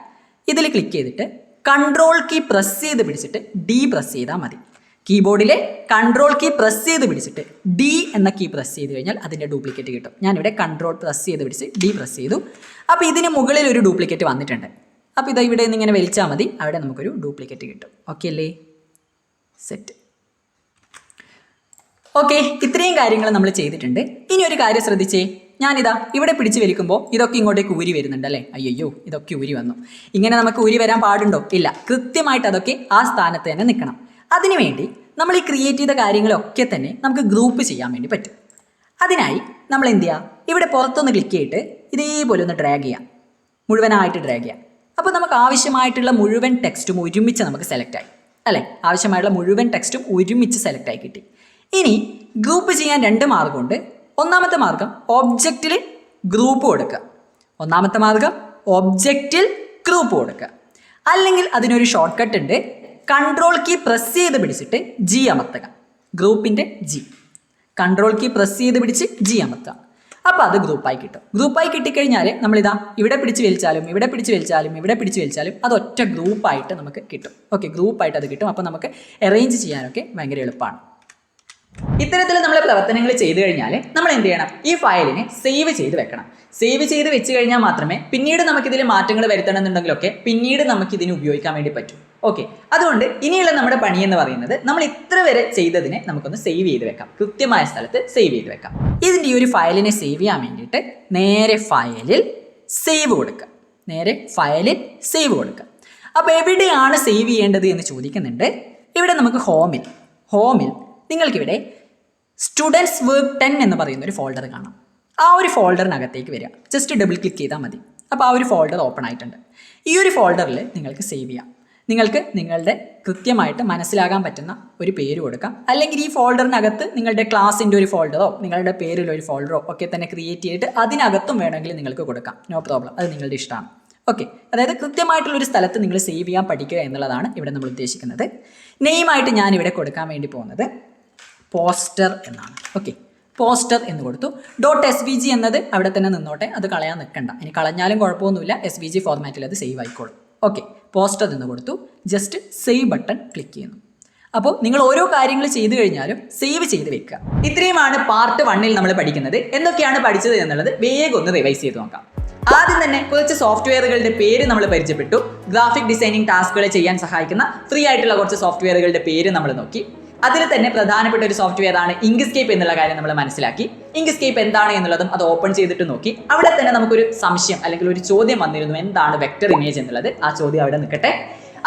S1: ഇതിൽ ക്ലിക്ക് ചെയ്തിട്ട് കൺട്രോൾ കീ പ്രസ് ചെയ്ത് പിടിച്ചിട്ട് ഡി പ്രസ് ചെയ്താൽ മതി. കീബോർഡിലെ കൺട്രോൾ കീ പ്രസ് ചെയ്ത് പിടിച്ചിട്ട് ഡി എന്ന കീ പ്രസ് ചെയ്ത് കഴിഞ്ഞാൽ അതിൻ്റെ ഡ്യൂപ്ലിക്കേറ്റ് കിട്ടും. ഞാനിവിടെ കൺട്രോൾ പ്രസ് ചെയ്ത് പിടിച്ച് ഡി പ്രസ് ചെയ്തു. അപ്പോൾ ഇതിന് മുകളിൽ ഒരു ഡ്യൂപ്ലിക്കേറ്റ് വന്നിട്ടുണ്ട്. അപ്പോൾ ഇത് ഇവിടെ നിന്ന് ഇങ്ങനെ വലിച്ചാൽ മതി, അവിടെ നമുക്കൊരു ഡ്യൂപ്ലിക്കേറ്റ് കിട്ടും. ഓക്കെ അല്ലേ? സെറ്റ്. ഓക്കെ, ഇത്രയും കാര്യങ്ങൾ നമ്മൾ ചെയ്തിട്ടുണ്ട്. ഇനി ഒരു കാര്യം ശ്രദ്ധിച്ചേ. ഞാനിതാ ഇവിടെ പിടിച്ച് വലിക്കുമ്പോൾ ഇതൊക്കെ ഇങ്ങോട്ടേക്ക് ഊരി വരുന്നുണ്ട് അല്ലേ? അയ്യോ, ഇതൊക്കെ ഊരി വന്നു. ഇങ്ങനെ നമുക്ക് ഊരി വരാൻ പാടുണ്ടോ? ഇല്ല, കൃത്യമായിട്ട് അതൊക്കെ ആ സ്ഥാനത്ത് തന്നെ നിൽക്കണം. അതിനുവേണ്ടി നമ്മൾ ഈ ക്രിയേറ്റ് ചെയ്ത കാര്യങ്ങളൊക്കെ തന്നെ നമുക്ക് ഗ്രൂപ്പ് ചെയ്യാൻ വേണ്ടി പറ്റും. അതിനായി നമ്മൾ എന്ത് ചെയ്യുക? ഇവിടെ പുറത്തൊന്ന് ക്ലിക്ക് ചെയ്തിട്ട് ഇതേപോലെ ഒന്ന് ഡ്രാഗ് ചെയ്യാം, മുഴുവനായിട്ട് ഡ്രാഗ് ചെയ്യാം. അപ്പോൾ നമുക്ക് ആവശ്യമായിട്ടുള്ള മുഴുവൻ ടെക്സ്റ്റും ഒരുമിച്ച് നമുക്ക് സെലക്ട് ആയി. അല്ലേ? ആവശ്യമായുള്ള മുഴുവൻ ടെക്സ്റ്റും ഒരുമിച്ച് സെലക്ട് ആയി കിട്ടി. ഇനി ഗ്രൂപ്പ് ചെയ്യാൻ 2 മാർഗമുണ്ട്. ഒന്നാമത്തെ മാർഗം ഒബ്ജക്റ്റിൽ ഗ്രൂപ്പ് കൊടുക്കുക. ഒന്നാമത്തെ മാർഗം ഒബ്ജക്റ്റിൽ ഗ്രൂപ്പ് കൊടുക്കുക. അല്ലെങ്കിൽ അതിനൊരു ഷോർട്ട് കട്ട് ഉണ്ട്. കൺട്രോൾ കീ പ്രസ് ചെയ്ത് പിടിച്ചിട്ട് ജി അമർത്തുക. ഗ്രൂപ്പിൻ്റെ ജി കൺട്രോൾ കീ പ്രസ് ചെയ്ത് പിടിച്ച് ജി അമർത്തുക. അപ്പോൾ അത് ഗ്രൂപ്പായി കിട്ടും. ഗ്രൂപ്പായി കിട്ടിക്കഴിഞ്ഞാൽ നമ്മളിതാ ഇവിടെ പിടിച്ച് വലിച്ചാലും ഇവിടെ പിടിച്ച് വലിച്ചാലും ഇവിടെ പിടിച്ച് വലിച്ചാലും അത് ഒറ്റ ഗ്രൂപ്പായിട്ട് നമുക്ക് കിട്ടും. ഓക്കെ, ഗ്രൂപ്പായിട്ട് അത് കിട്ടും. അപ്പോൾ നമുക്ക് അറേഞ്ച് ചെയ്യാനൊക്കെ ഭയങ്കര എളുപ്പമാണ്. ഇത്തരത്തിൽ നമ്മൾ പ്രവർത്തനങ്ങൾ ചെയ്തു കഴിഞ്ഞാൽ നമ്മൾ എന്ത് ചെയ്യണം? ഈ ഫയലിനെ സേവ് ചെയ്ത് വെക്കണം. സേവ് ചെയ്ത് വെച്ച് കഴിഞ്ഞാൽ മാത്രമേ പിന്നീട് നമുക്കിതിൽ മാറ്റങ്ങൾ വരുത്തണമെന്നുണ്ടെങ്കിലൊക്കെ പിന്നീട് നമുക്കിതിന് ഉപയോഗിക്കാൻ വേണ്ടി പറ്റും. ഓക്കെ, അതുകൊണ്ട് ഇനിയുള്ള നമ്മുടെ പണി എന്ന് പറയുന്നത് നമ്മൾ ഇത്ര വരെ ചെയ്തതിനെ നമുക്കൊന്ന് സേവ് ചെയ്ത് വെക്കാം. കൃത്യമായ സ്ഥലത്ത് സേവ് ചെയ്ത് വെക്കാം. ഇതിൻ്റെ ഈ ഒരു ഫയലിനെ സേവ് ചെയ്യാൻ വേണ്ടിയിട്ട് നേരെ ഫയലിൽ സേവ് കൊടുക്കുക. നേരെ ഫയലിൽ സേവ് കൊടുക്കുക. അപ്പോൾ എവിടെയാണ് സേവ് ചെയ്യേണ്ടത് എന്ന് ചോദിക്കുന്നുണ്ട്. ഇവിടെ നമുക്ക് ഹോമിൽ നിങ്ങൾക്കിവിടെ സ്റ്റുഡൻസ് വർക്ക് 10 എന്ന് പറയുന്ന ഒരു ഫോൾഡർ കാണാം. ആ ഒരു ഫോൾഡറിനകത്തേക്ക് വരിക. ജസ്റ്റ് ഡബിൾ ക്ലിക്ക് ചെയ്താൽ മതി. അപ്പോൾ ആ ഒരു ഫോൾഡർ ഓപ്പൺ ആയിട്ടുണ്ട്. ഈ ഒരു ഫോൾഡറിൽ നിങ്ങൾക്ക് സേവ് ചെയ്യാം. നിങ്ങൾക്ക് നിങ്ങളുടെ കൃത്യമായിട്ട് മനസ്സിലാകാൻ പറ്റുന്ന ഒരു പേര് കൊടുക്കാം. അല്ലെങ്കിൽ ഈ ഫോൾഡറിനകത്ത് നിങ്ങളുടെ ക്ലാസ്സിൻ്റെ ഒരു ഫോൾഡറോ നിങ്ങളുടെ പേരിലൊരു ഫോൾഡറോ ഒക്കെ തന്നെ ക്രിയേറ്റ് ചെയ്തിട്ട് അതിനകത്തും വേണമെങ്കിൽ നിങ്ങൾക്ക് കൊടുക്കാം. നോ പ്രോബ്ലം, അത് നിങ്ങളുടെ ഇഷ്ടമാണ്. ഓക്കെ, അതായത് കൃത്യമായിട്ടുള്ളൊരു സ്ഥലത്ത് നിങ്ങൾ സേവ് ചെയ്യാൻ പഠിക്കുക എന്നുള്ളതാണ് ഇവിടെ നമ്മൾ ഉദ്ദേശിക്കുന്നത്. നെയിമായിട്ട് ഞാനിവിടെ കൊടുക്കാൻ വേണ്ടി പോകുന്നത് പോസ്റ്റർ എന്നാണ്. ഓക്കെ, പോസ്റ്റർ എന്ന് കൊടുത്തു. .svg എന്നത് അവിടെ തന്നെ നിന്നോട്ടെ, അത് കളയാൻ നിൽക്കണ്ട. ഇനി കളഞ്ഞാലും കുഴപ്പമൊന്നുമില്ല, SVG ഫോർമാറ്റിൽ അത് സേവ് ആയിക്കോളും. ഓക്കെ, പോസ്റ്റർ എന്ന് കൊടുത്തു. ജസ്റ്റ് സേവ് ബട്ടൺ ക്ലിക്ക് ചെയ്യുന്നു. അപ്പോൾ നിങ്ങൾ ഓരോ കാര്യങ്ങൾ ചെയ്തു കഴിഞ്ഞാലും സേവ് ചെയ്ത് വെക്കുക. ഇത്രയുമാണ് പാർട്ട് 1 നമ്മൾ പഠിക്കുന്നത്. എന്തൊക്കെയാണ് പഠിച്ചത് എന്നുള്ളത് വേഗം ഒന്ന് റിവൈസ് ചെയ്ത് നോക്കാം. ആദ്യം തന്നെ കുറച്ച് സോഫ്റ്റ്വെയറുകളുടെ പേര് നമ്മൾ പരിചയപ്പെട്ടു. ഗ്രാഫിക് ഡിസൈനിങ് ടാസ്കുകൾ ചെയ്യാൻ സഹായിക്കുന്ന ഫ്രീ ആയിട്ടുള്ള കുറച്ച് സോഫ്റ്റ്വെയറുകളുടെ പേര് നമ്മൾ നോക്കി. അതിൽ തന്നെ പ്രധാനപ്പെട്ട ഒരു സോഫ്റ്റ്വെയർ ആണ് ഇങ്ക്സ്കേപ്പ് എന്നുള്ള കാര്യം നമ്മൾ മനസ്സിലാക്കി. ഇങ്ക്സ്കേപ്പ് എന്താണ് എന്നുള്ളതും അത് ഓപ്പൺ ചെയ്തിട്ട് നോക്കി. അവിടെ തന്നെ നമുക്കൊരു സംശയം അല്ലെങ്കിൽ ഒരു ചോദ്യം വന്നിരുന്നു, എന്താണ് വെക്ടർ ഇമേജ് എന്നുള്ളത്. ആ ചോദ്യം അവിടെ നിൽക്കട്ടെ.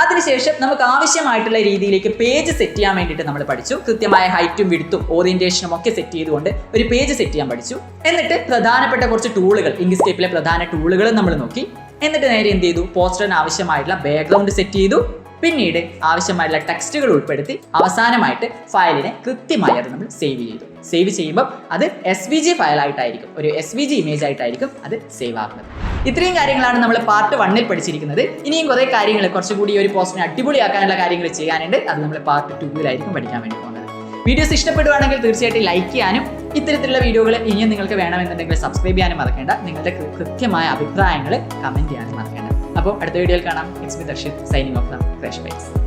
S1: അതിനുശേഷം നമുക്ക് ആവശ്യമായിട്ടുള്ള രീതിയിലേക്ക് പേജ് സെറ്റ് ചെയ്യാൻ വേണ്ടിയിട്ട് നമ്മൾ പഠിച്ചു. കൃത്യമായ ഹൈറ്റും വിഡ്ത്തും ഓറിയന്റേഷനും ഒക്കെ സെറ്റ് ചെയ്തുകൊണ്ട് ഒരു പേജ് സെറ്റ് ചെയ്യാൻ പഠിച്ചു. എന്നിട്ട് പ്രധാനപ്പെട്ട കുറച്ച് ടൂളുകൾ, ഇങ്ക്സ്കേപ്പിലെ പ്രധാന ടൂളുകൾ നമ്മൾ നോക്കി. എന്നിട്ട് നേരെ എന്ത് ചെയ്തു? പോസ്റ്ററിന് ആവശ്യമായിട്ടുള്ള ബാക്ക്ഗ്രൗണ്ട് സെറ്റ് ചെയ്തു. പിന്നീട് ആവശ്യമായിട്ടുള്ള ടെക്സ്റ്റുകൾ ഉൾപ്പെടുത്തി അവസാനമായിട്ട് ഫയലിനെ കൃത്യമായി അത് നമ്മൾ സേവ് ചെയ്തു. സേവ് ചെയ്യുമ്പോൾ അത് SVG ഫയലായിട്ടായിരിക്കും, ഒരു SVG ഇമേജ് ആയിട്ടായിരിക്കും അത് സേവ് ആകുന്നത്. ഇത്രയും കാര്യങ്ങളാണ് നമ്മൾ പാർട്ട് 1 പഠിച്ചിരിക്കുന്നത്. ഇനിയും കുറേ കാര്യങ്ങൾ കുറച്ചുകൂടി ഒരു പോസ്റ്റിനെ അടിപൊളിയാക്കാനുള്ള കാര്യങ്ങൾ ചെയ്യാനുണ്ട്. അത് നമ്മൾ പാർട്ട് 2 പഠിക്കാൻ വേണ്ടി പോകുന്നത്. വീഡിയോസ് ഇഷ്ടപ്പെടുവാണെങ്കിൽ തീർച്ചയായിട്ടും ലൈക്ക് ചെയ്യാനും ഇത്തരത്തിലുള്ള വീഡിയോകൾ ഇനിയും നിങ്ങൾക്ക് വേണമെന്നുണ്ടെങ്കിൽ സബ്സ്ക്രൈബ് ചെയ്യാനും മറക്കേണ്ട. നിങ്ങളുടെ കൃത്യമായ അഭിപ്രായങ്ങൾ കമൻറ്റ് ചെയ്യാനും മറക്കേണ്ട. അപ്പോൾ അടുത്ത വീഡിയോയിൽ കാണാം. It's me Darshit, signing off from Crash bytes.